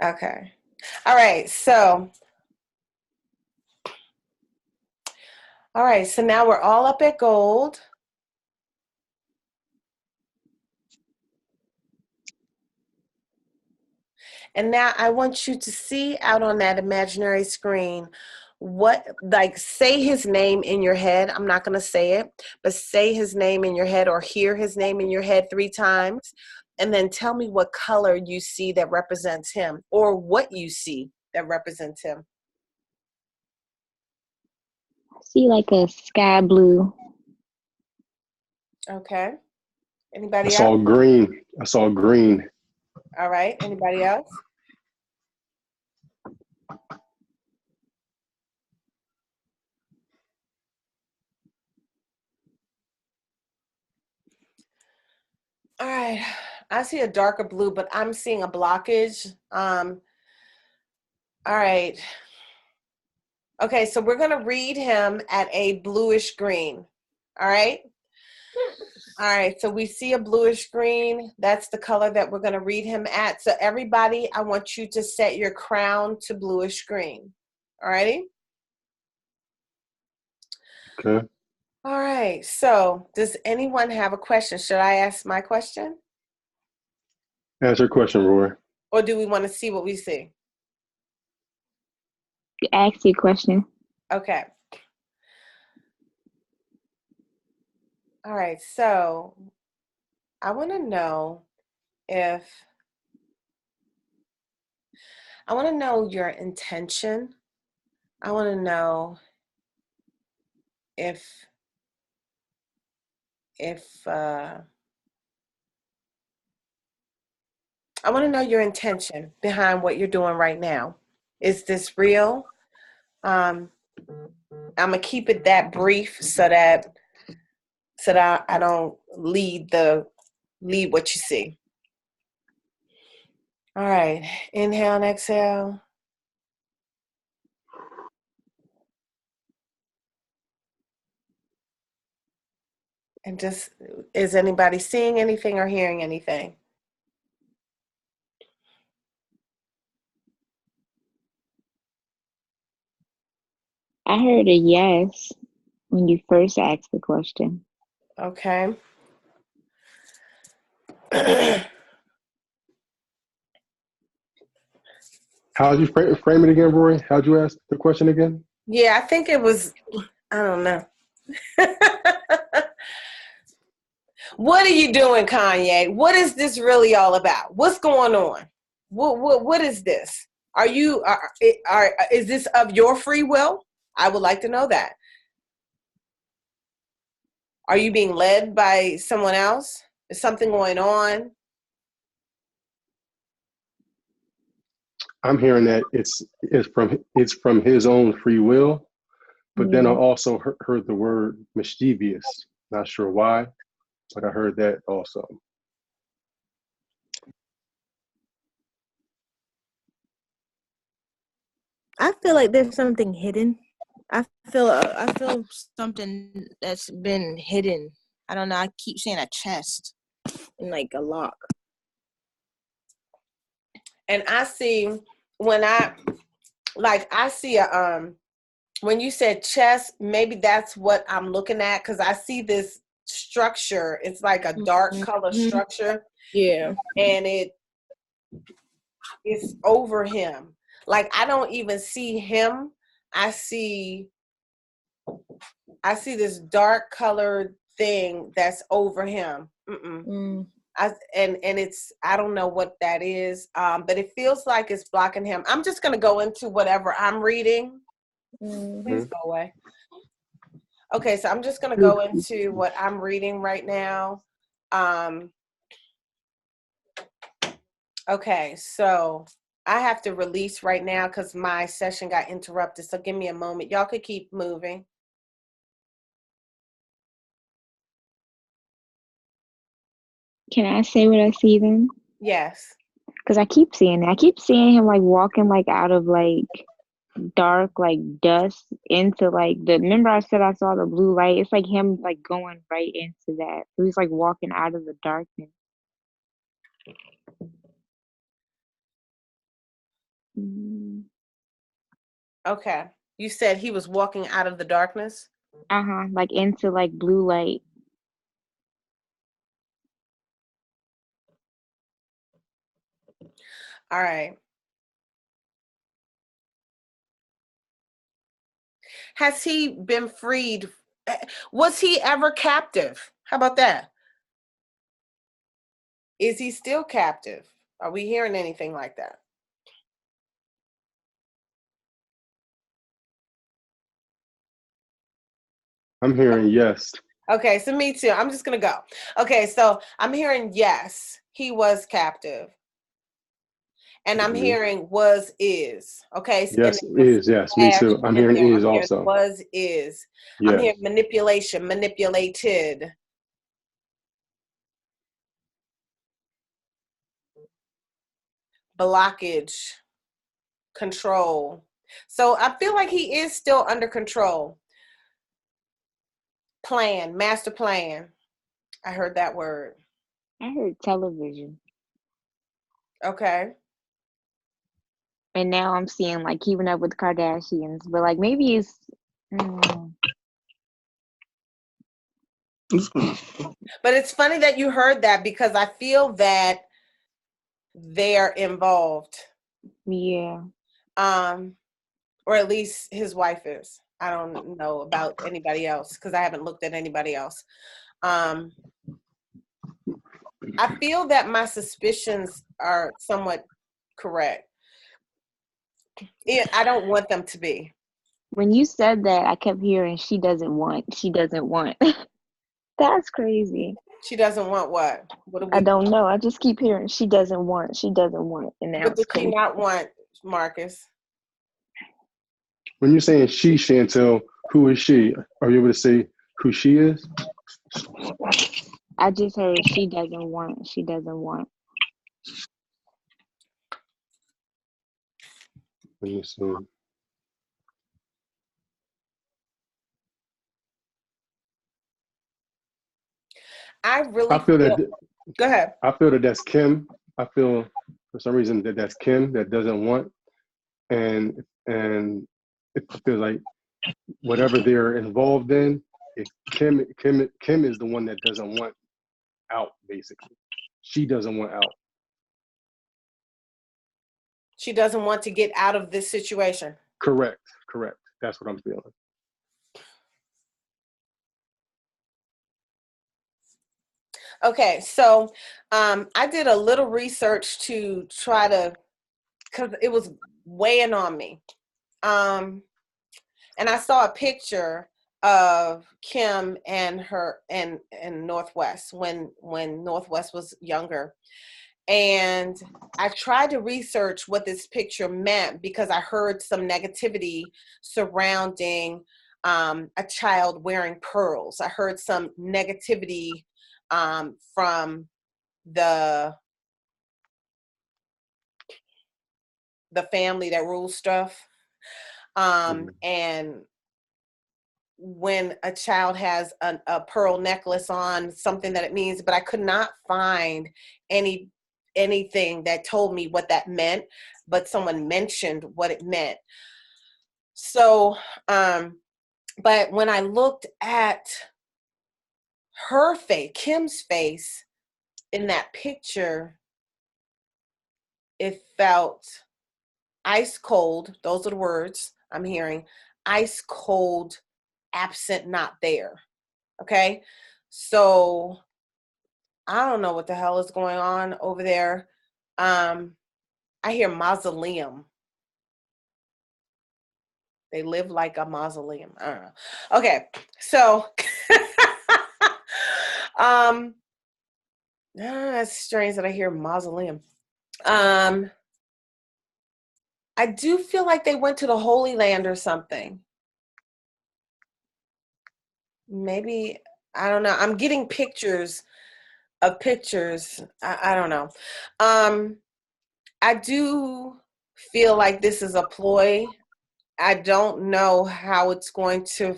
Okay. All right. So now we're all up at gold. And now I want you to see out on that imaginary screen say his name in your head. I'm not going to say it, but say his name in your head or hear his name in your head 3 times. And then tell me what color you see that represents him, or what you see that represents him. I see like a sky blue. Okay. I Anybody saw else? green. I saw green. All right. Anybody else? All right. I see a darker blue, but I'm seeing a blockage. All right. Okay, so we're going to read him at a bluish green. All right? All right, so we see a bluish green. That's the color that we're going to read him at. So everybody, I want you to set your crown to bluish green. All righty? Okay. All right, so does anyone have a question? Should I ask my question? Ask your question, Rorree. Or do we want to see what we see? Ask your question. Okay. All right, so I want to know your intention. I want to know if I want to know your intention behind what you're doing right now. Is this real? I'm gonna keep it that brief so that I don't lead what you see. All right, inhale and exhale. And just, is anybody seeing anything or hearing anything? I heard a yes when you first asked the question. Okay. How'd you frame it again, Roy? How'd you ask the question again? Yeah, I think it was, I don't know. What are you doing, Kanye? What is this really all about? What's going on? What is this? Is this of your free will? I would like to know that. Are you being led by someone else? Is something going on? I'm hearing that it's from his own free will, but then I Yeah. also heard the word mischievous. Not sure why, but I heard that also. I feel like there's something hidden. I feel something that's been hidden. I don't know. I keep saying a chest and like a lock. And I see when I see a when you said chest, maybe that's what I'm looking at because I see this structure. It's like a dark color structure, Yeah. and it's over him. Like I don't even see him. I see this dark colored thing that's over him. And it's, I don't know what that is, but it feels like it's blocking him. I'm just gonna go into whatever I'm reading. Please go away. Okay, so I'm just gonna go into what I'm reading right now. Okay, so I have to release right now because my session got interrupted. So give me a moment. Y'all could keep moving. Can I say what I see then? Yes. Because I keep seeing it. I keep seeing him like walking like out of like dark like dust into like the. Remember I said I saw the blue light? It's like him like going right into that. So he's like walking out of the darkness. Mm. Okay. You said he was walking out of the darkness? Like into like blue light. All right. Has he been freed? Was he ever captive? How about that? Is he still captive? Are we hearing anything like that? I'm hearing yes. Okay, so me too. I'm just going to go. Okay, so I'm hearing yes, he was captive. And I'm hearing was is. Okay. And Yes, is, yes, me too. I'm in hearing there. is I'm hearing also. was is. I'm Yes. hearing manipulation, manipulated. Blockage, control. So I feel like he is still under control. Plan, master plan. I heard that word. I heard television. Okay. And now I'm seeing like keeping up with the Kardashians. But like maybe it's But it's funny that you heard that because I feel that they're involved. yeah. Or at least his wife is. I don't know about anybody else because I haven't looked at anybody else. I feel that my suspicions are somewhat correct. I don't want them to be. When you said that, I kept hearing she doesn't want. She doesn't want. That's crazy. She doesn't want what? I don't know. I just keep hearing she doesn't want. She doesn't want. And now What it's does she crazy. not want, Marcus? When you're saying she, Chantel, who is she? Are you able to say who she is? I just heard she doesn't want. She doesn't want. Let me see. I really I feel feel. that. Go ahead. I feel that that's Kim. I feel for some reason that that's Kim that doesn't want, and it feels like whatever they're involved in, Kim is the one that doesn't want out. Basically, she doesn't want out. She doesn't want to get out of this situation. Correct. That's what I'm feeling. Okay, so I did a little research to try to, because it was weighing on me. And I saw a picture of Kim and her and Northwest when Northwest was younger. And I tried to research what this picture meant because I heard some negativity surrounding a child wearing pearls. I heard some negativity from the family that rules stuff. And when a child has a pearl necklace on, something that it means, but I could not find anything that told me what that meant, but someone mentioned what it meant. So, but when I looked at her face, Kim's face in that picture, it felt ice cold. Those are the words I'm hearing. Ice cold, absent, not there. Okay. So I don't know what the hell is going on over there. I hear mausoleum. They live like a mausoleum. I don't know. Okay. So that's strange that I hear mausoleum. I do feel like they went to the Holy Land or something. Maybe, I don't know. I'm getting pictures of pictures. I don't know. I do feel like this is a ploy. I don't know how it's going to,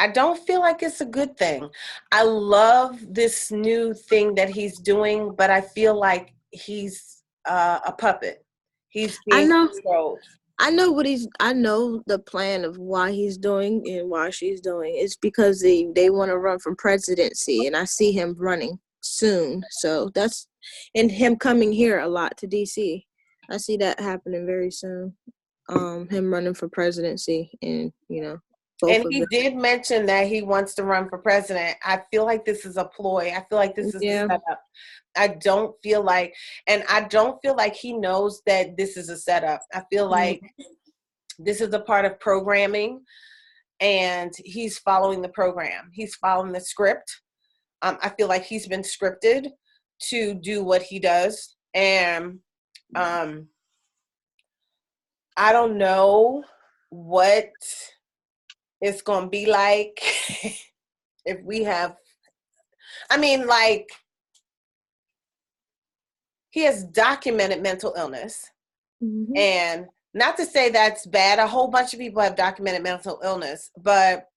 I don't feel like it's a good thing. I love this new thing that he's doing, but I feel like he's a puppet. He's I being know. controlled. I know the plan of why he's doing and why she's doing. It's because they want to run for presidency, and I see him running soon. So that's, and him coming here a lot to DC. I see that happening very soon. Him running for presidency, and both And of he them. did mention that he wants to run for president. I feel like this is a ploy. I feel like this is a Yeah. setup. I don't feel like he knows that this is a setup. I feel like this is a part of programming, and he's following the program. He's following the script. I feel like he's been scripted to do what he does. And I don't know what it's going to be like if we have, he has documented mental illness. Mm-hmm. And not to say that's bad. A whole bunch of people have documented mental illness, but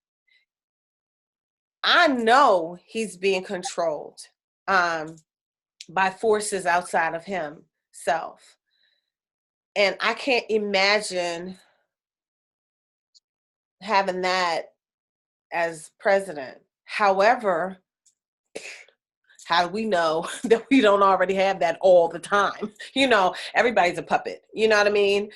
I know he's being controlled by forces outside of himself. And I can't imagine having that as president. However, how do we know that we don't already have that all the time? Everybody's a puppet. You know what I mean?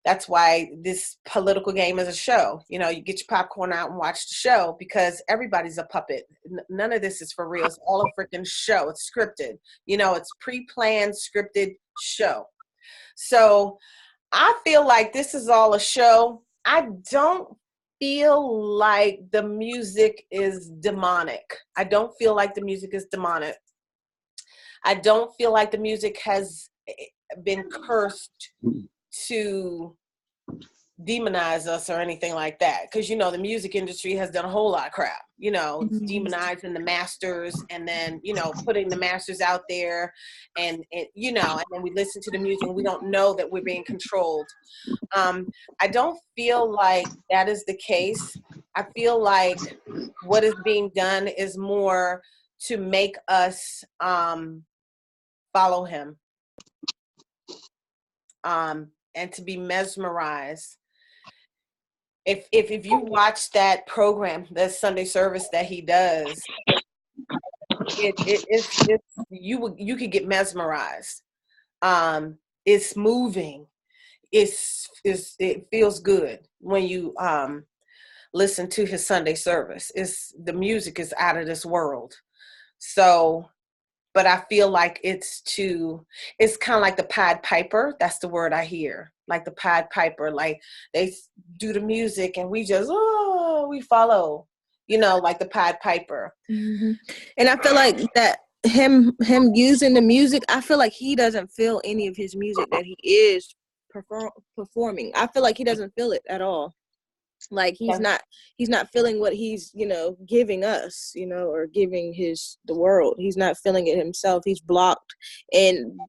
That's why this political game is a show. You get your popcorn out and watch the show, because everybody's a puppet. None of this is for real. It's all a freaking show. It's scripted. It's pre-planned, scripted show. So I feel like this is all a show. I don't feel like the music is demonic. I don't feel like the music is demonic. I don't feel like the music has been cursed to demonize us or anything like that, because the music industry has done a whole lot of crap, demonizing the masters, and then putting the masters out there, and then we listen to the music and we don't know that we're being controlled. I don't feel like that is the case. I feel like what is being done is more to make us follow him, and to be mesmerized. If you watch that program, the Sunday service that he does, it's you could get mesmerized. It's moving. It feels good when you listen to his Sunday service. The music is out of this world. So, but I feel like it's kind of like the Pied Piper. That's the word I hear. Like the Pied Piper, like they do the music and we just, we follow, like the Pied Piper. Mm-hmm. And I feel like that him using the music, I feel like he doesn't feel any of his music that he is performing. I feel like he doesn't feel it at all. Like he's not feeling what he's giving us, or giving the world. He's not feeling it himself. He's blocked, and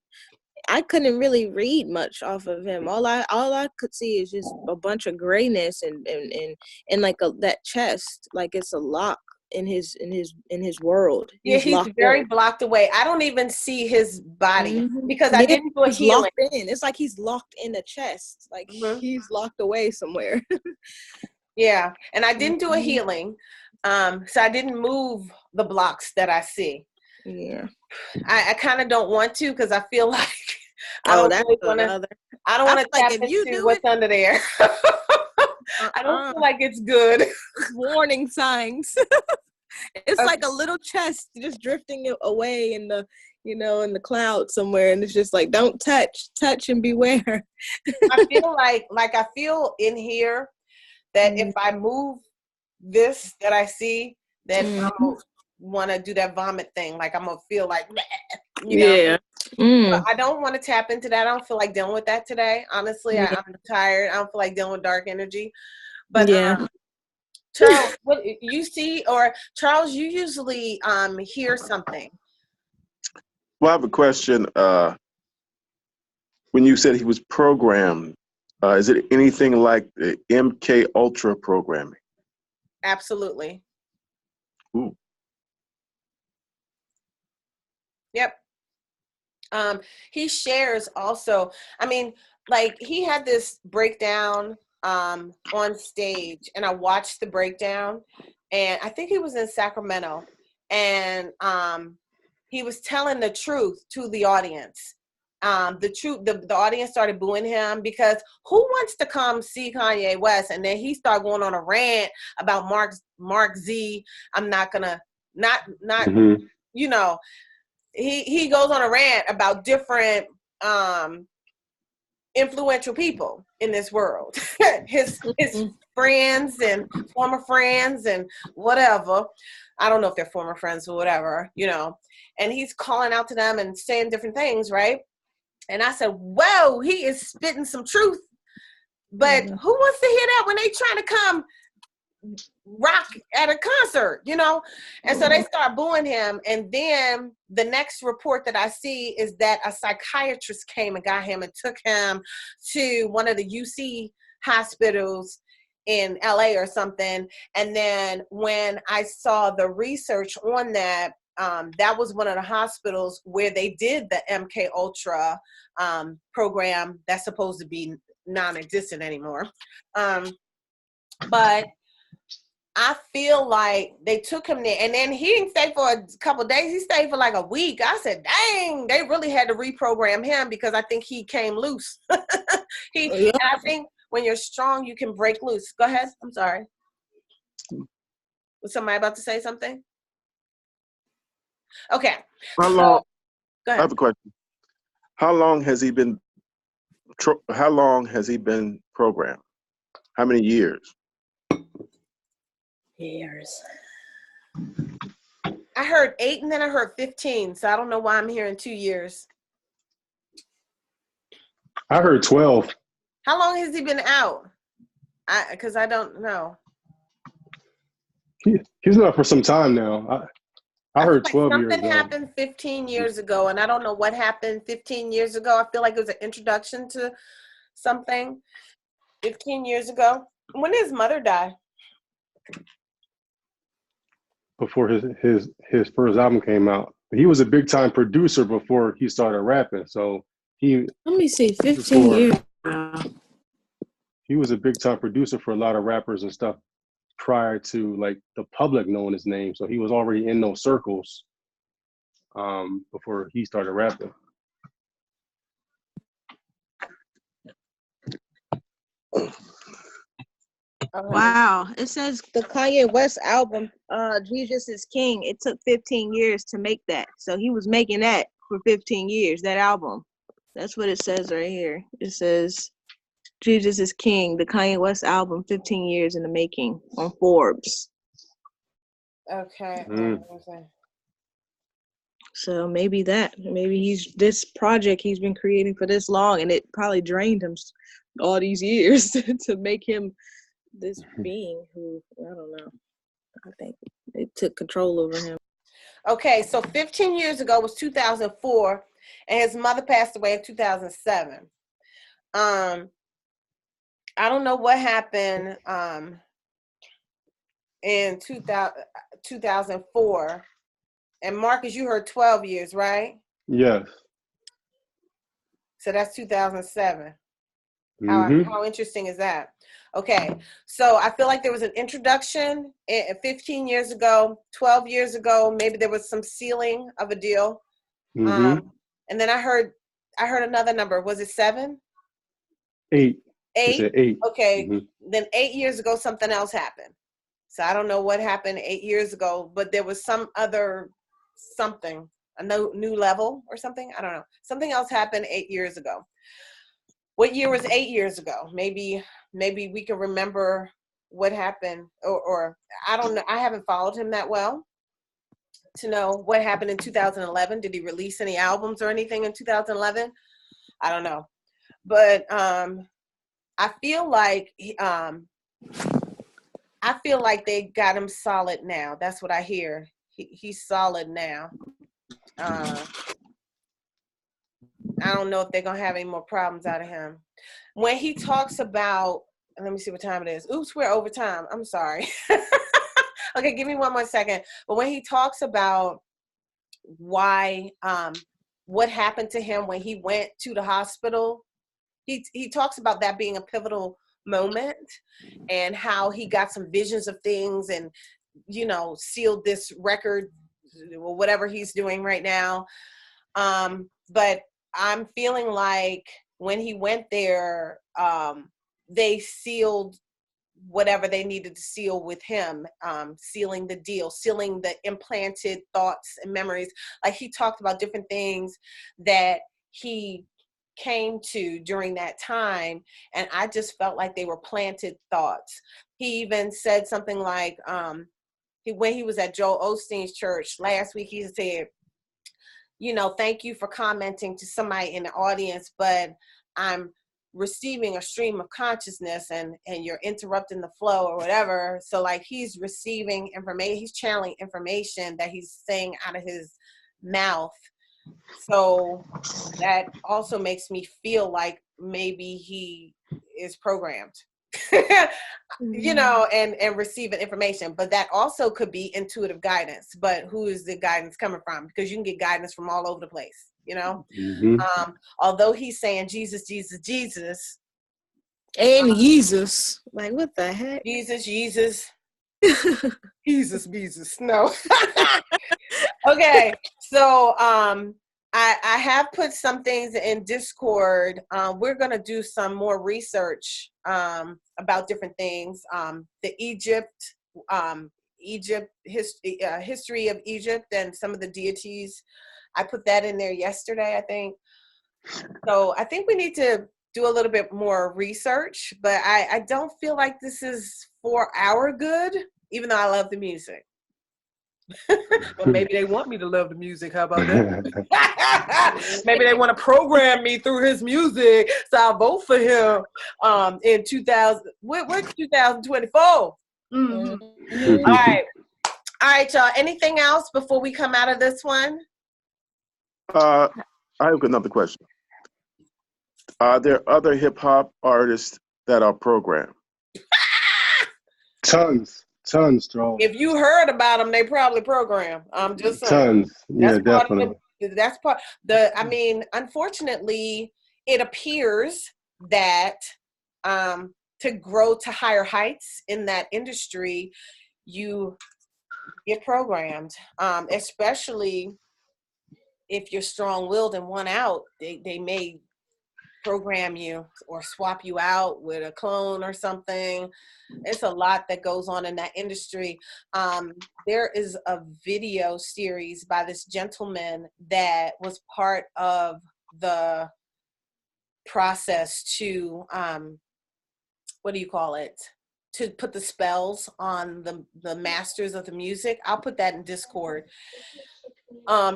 I couldn't really read much off of him. All I could see is just a bunch of grayness and like that chest, like it's a lock in his world. He's very blocked away. I don't even see his body because I didn't do a healing. It's like he's locked in the chest, like he's locked away somewhere. Yeah, and I didn't do a healing, so I didn't move the blocks that I see. Yeah, I kind of don't want to because I feel like I don't want to tap into what's under there. I don't feel like it's good. Warning signs. It's like a little chest just drifting away in the in the cloud somewhere, and it's just like, don't touch and beware. I feel like I feel in here that if I move this that I see, then I'm gonna want to do that vomit thing. Like I'm gonna feel like, Yeah. But I don't want to tap into that. I don't feel like dealing with that today. Honestly, I'm tired. I don't feel like dealing with dark energy. But Charles, what you see, or Charles, you usually hear something. Well, I have a question. When you said he was programmed, is it anything like the MK Ultra programming? Absolutely. Ooh. Yep. He shares also. I mean, like he had this breakdown on stage, and I watched the breakdown, and I think he was in Sacramento, and he was telling the truth to the audience. The audience started booing him because who wants to come see Kanye West? And then he started going on a rant about Mark Z. I'm not gonna he goes on a rant about different influential people in this world. his friends and former friends and whatever. I don't know if they're former friends or whatever, and he's calling out to them and saying different things, right? And I said, whoa, he is spitting some truth. But who wants to hear that when they trying to come rock at a concert, And so they start booing him. And then the next report that I see is that a psychiatrist came and got him and took him to one of the UC hospitals in LA or something. And then when I saw the research on that, that was one of the hospitals where they did the MK Ultra program that's supposed to be non-existent anymore. But I feel like they took him there, and then he didn't stay for a couple of days. He stayed for like a week. I said, dang, they really had to reprogram him because I think he came loose. And I think when you're strong, you can break loose. Go ahead. I'm sorry. Was somebody about to say something? Okay. How long? Go ahead. I have a question. How long has he been programmed? How many years? Years. I heard 8 and then I heard 15, so I don't know why I'm hearing 2 years. I heard 12. How long has he been out? Because I don't know. He's been out for some time now. I heard 12 years. Something happened 15 years ago, and I don't know what happened 15 years ago. I feel like it was an introduction to something 15 years ago. When did his mother die? Before his first album came out. He was a big time producer before he started rapping. So let me see, 15 years. He was a big time producer for a lot of rappers and stuff prior to like the public knowing his name. So he was already in those circles before he started rapping. Wow. It says the Kanye West album, Jesus is King, it took 15 years to make that. So he was making that for 15 years, that album. That's what it says right here. It says Jesus is King, the Kanye West album, 15 years in the making on Forbes. Okay. So maybe this project he's been creating for this long, and it probably drained him all these years to make him this being who, I don't know. I think it took control over him. Okay, so 15 years ago was 2004, and his mother passed away in 2007. I don't know what happened in 2004. And Marcus, you heard 12 years, right? Yes. So that's 2007. Mm-hmm. How interesting is that? Okay, so I feel like there was an introduction 15 years ago, 12 years ago. Maybe there was some sealing of a deal. Mm-hmm. And then I heard another number. Was it 7? 8. 8? He said 8. Okay, Mm-hmm. Then 8 years ago, something else happened. So I don't know what happened 8 years ago, but there was some other something, a new level or something. I don't know. Something else happened 8 years ago. What year was 8 years ago? Maybe we can remember what happened, or I don't know. I haven't followed him that well to know what happened in 2011. Did he release any albums or anything in 2011? I don't know. But I feel like they got him solid now. That's what I hear. He's solid now. I don't know if they're going to have any more problems out of him. When he talks about, let me see what time it is. Oops, we're over time. I'm sorry. Okay, give me one more second. But when he talks about why, what happened to him when he went to the hospital, he talks about that being a pivotal moment and how he got some visions of things and, sealed this record, whatever he's doing right now. But I'm feeling like when he went there, they sealed whatever they needed to seal with him, sealing the deal, sealing the implanted thoughts and memories. Like he talked about different things that he came to during that time, and I just felt like they were planted thoughts. He even said something like, when he was at Joel Osteen's church last week, he said, thank you for commenting to somebody in the audience, but I'm receiving a stream of consciousness and you're interrupting the flow or whatever. So like he's receiving information, he's channeling information that he's saying out of his mouth. So that also makes me feel like maybe he is programmed. And receiving information, but that also could be intuitive guidance. But who is the guidance coming from? Because you can get guidance from all over the place, Mm-hmm. Although he's saying Jesus, Jesus, Jesus, and Jesus, like what the heck? Jesus, Jesus, Jesus. No. Okay, so I have put some things in Discord. We're gonna do some more research about different things. The history of Egypt and some of the deities. I put that in there yesterday, I think. So I think we need to do a little bit more research, but I don't feel like this is for our good, even though I love the music. Well, maybe they want me to love the music. How about that? Maybe they want to program me through his music, so I'll vote for him in 2024. Mm-hmm. All right, y'all. Anything else before we come out of this one? I have another question. Are there other hip hop artists that are programmed? Tons, Joel. If you heard about them, they probably programmed. I'm just saying. Tons. Yeah, definitely. That's part. Unfortunately, it appears that to grow to higher heights in that industry, you get programmed, especially if you're strong-willed and want out, they may program you or swap you out with a clone or something. It's a lot that goes on in that industry. There is a video series by this gentleman that was part of the process to what do you call it, to put the spells on the masters of the music. I'll put that in Discord.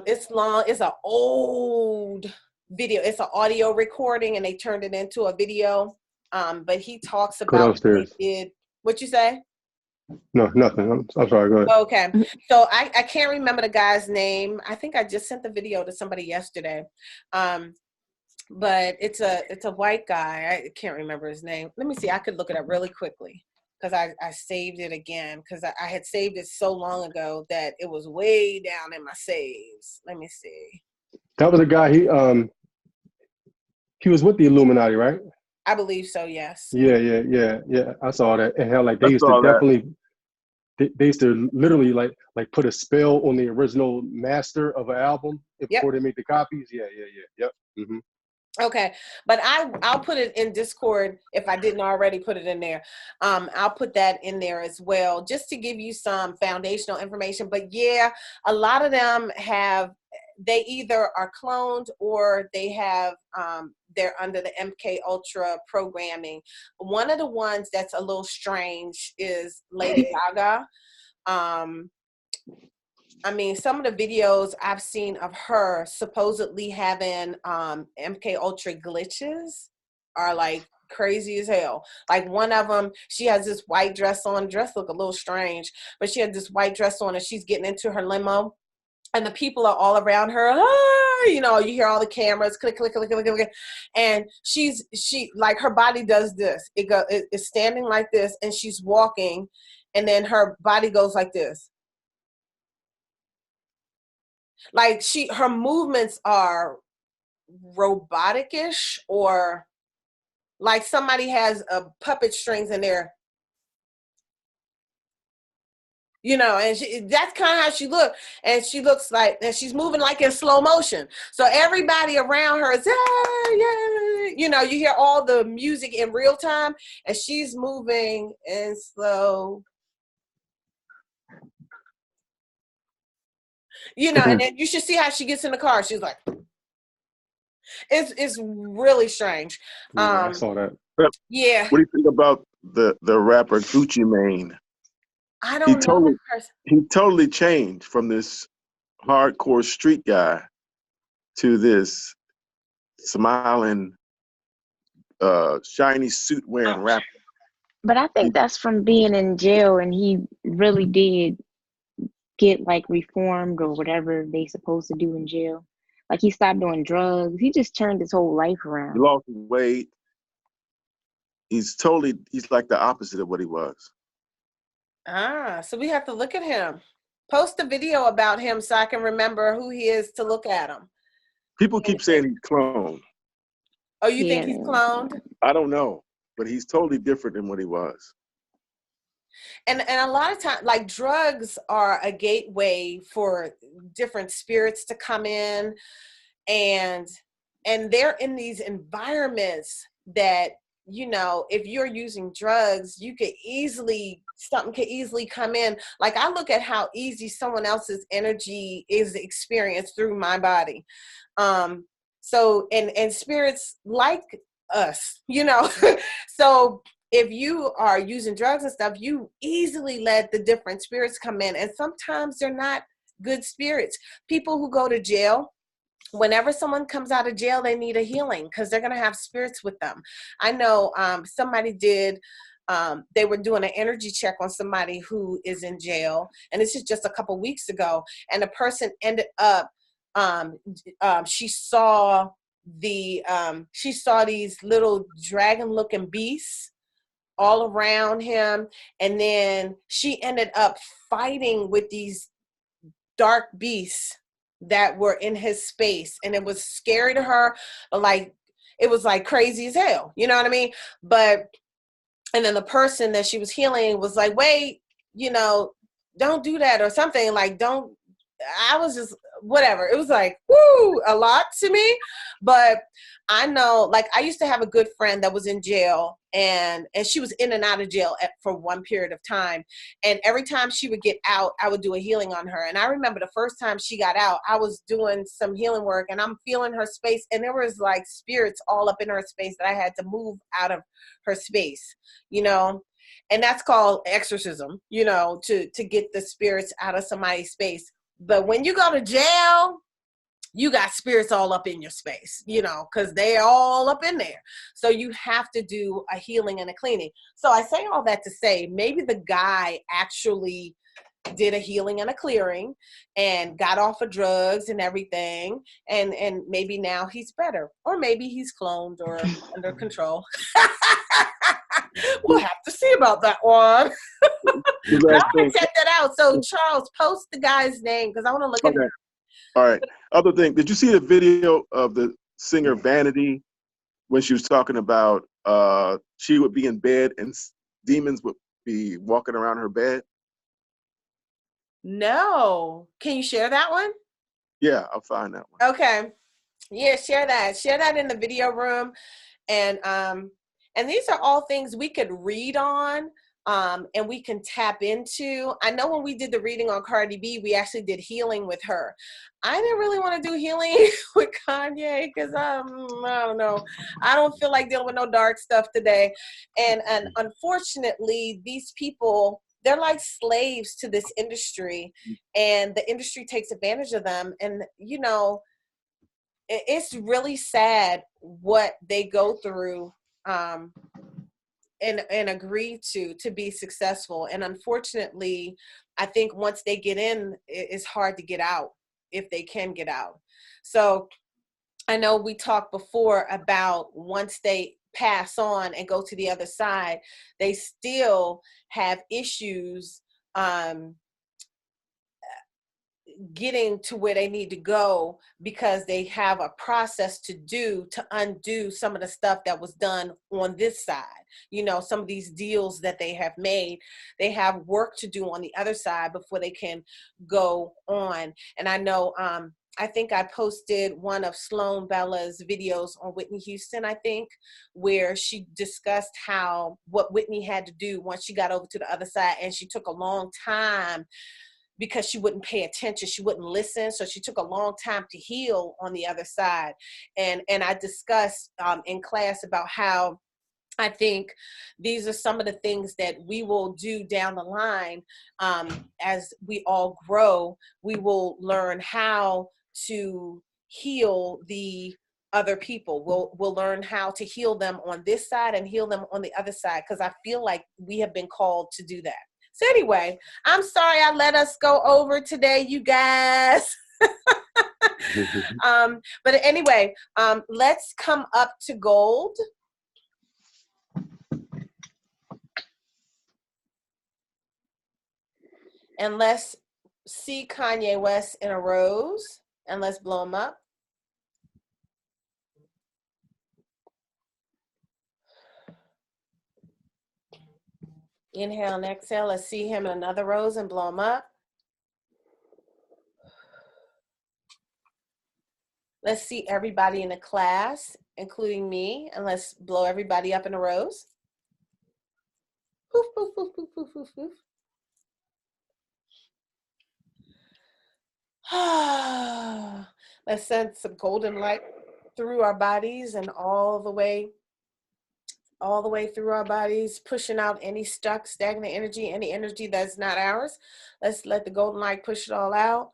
It's long, it's an old video, it's an audio recording and they turned it into a video. But he talks Go about what downstairs. they did. What you say? No, nothing. I'm sorry. Go ahead. Okay. So I can't remember the guy's name. I think I just sent the video to somebody yesterday. But it's a white guy. I can't remember his name. Let me see. I could look it up really quickly because I saved it again because I had saved it so long ago that it was way down in my saves. Let me see. That was a guy. He was with the Illuminati, right? I believe so. Yes. Yeah. I saw that. And how like they I used saw to that. definitely, they used to literally like put a spell on the original master of an album before they make the copies. Yep. Mm-hmm. Okay, but I'll put it in Discord if I didn't already put it in there. I'll put that in there as well, just to give you some foundational information. But yeah, a lot of them they either are cloned or they have they're under the MK Ultra programming. One of the ones that's a little strange is Lady Gaga. I mean, some of the videos I've seen of her supposedly having MK Ultra glitches are like crazy as hell. Like one of them, she has this white dress on. Dress look a little strange, but she had this white dress on and she's getting into her limo and the people are all around her. You know, you hear all the cameras click, click, click, click, click, and she like her body does this. It's standing like this and she's walking and then her body goes like this. Like her movements are robotic-ish or like somebody has a puppet strings in there, you know, and that's kind of how she looks. And she looks like, and she's moving like in slow motion. So everybody around her is, yeah, you know, you hear all the music in real time and she's moving in slow. You know, and then you should see how she gets in the car. She's like, it's really strange. I saw that. Yeah. What do you think about the rapper Gucci Mane? I don't know that person. He totally changed from this hardcore street guy to this smiling, shiny suit wearing rapper. But I think that's from being in jail, and he really did get like reformed or whatever they supposed to do in jail. Like he stopped doing drugs. He just turned his whole life around. He lost weight. He's like the opposite of what he was. So we have to look at him. Post a video about him so I can remember who he is to look at him. People keep saying he's cloned. Oh, you think he's cloned? I don't know, but he's totally different than what he was. And a lot of times, like drugs are a gateway for different spirits to come in, and they're in these environments that, you know, if you're using drugs, something could easily come in. Like I look at how easy someone else's energy is experienced through my body. So, and spirits like us, you know, so if you are using drugs and stuff, you easily let the different spirits come in. And sometimes they're not good spirits. People who go to jail, whenever someone comes out of jail, they need a healing because they're going to have spirits with them. I know somebody did, they were doing an energy check on somebody who is in jail. And this is just a couple weeks ago. And the person ended up, she saw these little dragon looking beasts all around him. And then she ended up fighting with these dark beasts that were in his space. And it was scary to her, but like, it was like crazy as hell. You know what I mean? And then the person that she was healing was like, wait, you know, don't do that or something. Like, don't. I was just whatever. It was like, woo, a lot to me. But I know, like, I used to have a good friend that was in jail, and she was in and out of jail for one period of time. And every time she would get out, I would do a healing on her. And I remember the first time she got out, I was doing some healing work, and I'm feeling her space, and there was like spirits all up in her space that I had to move out of her space, you know. And that's called exorcism, you know, to get the spirits out of somebody's space. But when you go to jail, you got spirits all up in your space, you know, because they're all up in there. So you have to do a healing and a cleaning. So I say all that to say, maybe the guy actually did a healing and a clearing and got off of drugs and everything. And maybe now he's better. Or maybe he's cloned or under control. We'll have to see about that one. The But I last want thing. to check that out. So Charles, post the guy's name because I want to look at Okay. him. All right. Other thing, did you see the video of the singer Vanity when she was talking about she would be in bed and demons would be walking around her bed? No. Can you share that one? Yeah, I'll find that one. Okay. Yeah, share that. Share that in the video room. And these are all things we could read on and we can tap into. I know when we did the reading on Cardi B, we actually did healing with her. I didn't really want to do healing with Kanye because I don't know. I don't feel like dealing with no dark stuff today. And unfortunately, these people, they're like slaves to this industry, and the industry takes advantage of them. And, you know, it's really sad what they go through and agree to be successful. And unfortunately, I think once they get in, it's hard to get out if they can get out. So I know we talked before about once they pass on and go to the other side, they still have issues getting to where they need to go because they have a process to do to undo some of the stuff that was done on this side. You know, some of these deals that they have made, they have work to do on the other side before they can go on. And I know, I think I posted one of Sloan Bella's videos on Whitney Houston, I think, where she discussed what Whitney had to do once she got over to the other side, and she took a long time because she wouldn't pay attention, she wouldn't listen. So she took a long time to heal on the other side. And I discussed in class about how I think these are some of the things that we will do down the line as we all grow. We will learn how to heal the other people. We'll learn how to heal them on this side and heal them on the other side, because I feel like we have been called to do that. So anyway, I'm sorry I let us go over today, you guys. But anyway, let's come up to gold. And let's see Kanye West in a rose, and let's blow him up. Inhale and exhale. Let's see him in another rose and blow him up. Let's see everybody in the class, including me, and let's blow everybody up in a rose. Poof, poof, poof, poof, poof, poof, poof. Let's send some golden light through our bodies and all the way through our bodies, pushing out any stuck, stagnant energy, any energy that's not ours. Let's let the golden light push it all out.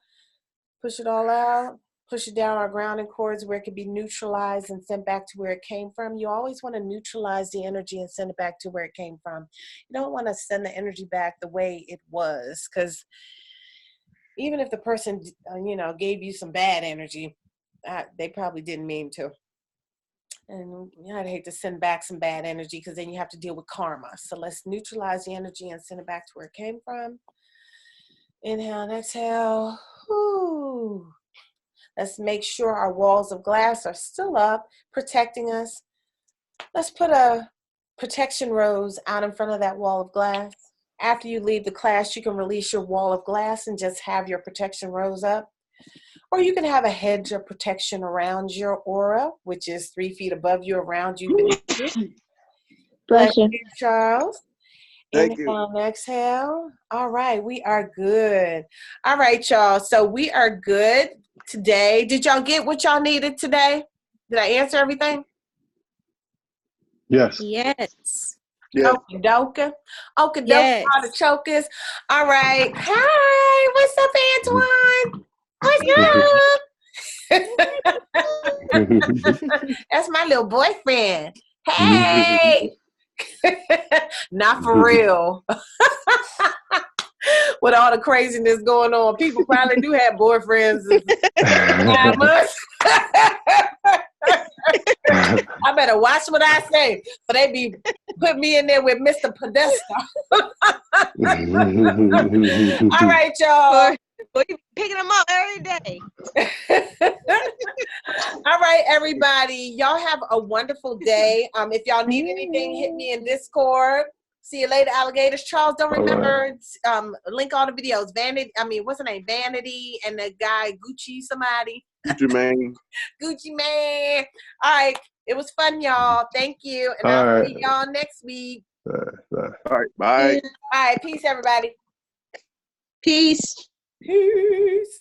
Push it all out. Push it down our grounding cords where it can be neutralized and sent back to where it came from. You always want to neutralize the energy and send it back to where it came from. You don't want to send the energy back the way it was, because even if the person, gave you some bad energy, they probably didn't mean to. And I'd hate to send back some bad energy, because then you have to deal with karma. So let's neutralize the energy and send it back to where it came from. Inhale and exhale. Whew. Let's make sure our walls of glass are still up, protecting us. Let's put a protection rose out in front of that wall of glass. After you leave the class, you can release your wall of glass and just have your protection rose up. or you can have a hedge of protection around your aura, which is 3 feet above you, around you. Bless Bless you. you, Charles. Thank you. Inhale and exhale. All right, we are good. All right, y'all. So we are good today. Did y'all get what y'all needed today? Did I answer everything? Yes. Yes. Yes. Okie dokie. Okie dokie, Yes. all the chokers. All right. Hi, what's up, Antoine? What's up? That's my little boyfriend. Hey. Not for real. With all the craziness going on, people probably do have boyfriends in 5 months. I better watch what I say, but they be put me in there with Mr. Podesta. All right, y'all. Boy, you picking them up every day. All right, everybody. Y'all have a wonderful day. If y'all need anything, hit me in Discord. See you later, alligators. Charles, don't remember, link all the videos. Vanity, what's her name? Vanity and the guy Gucci somebody. Gucci Mane. Gucci man. All right. It was fun, y'all. Thank you. And All I'll right. see y'all next week. All right. Bye. All right. Peace, everybody. Peace. Peace.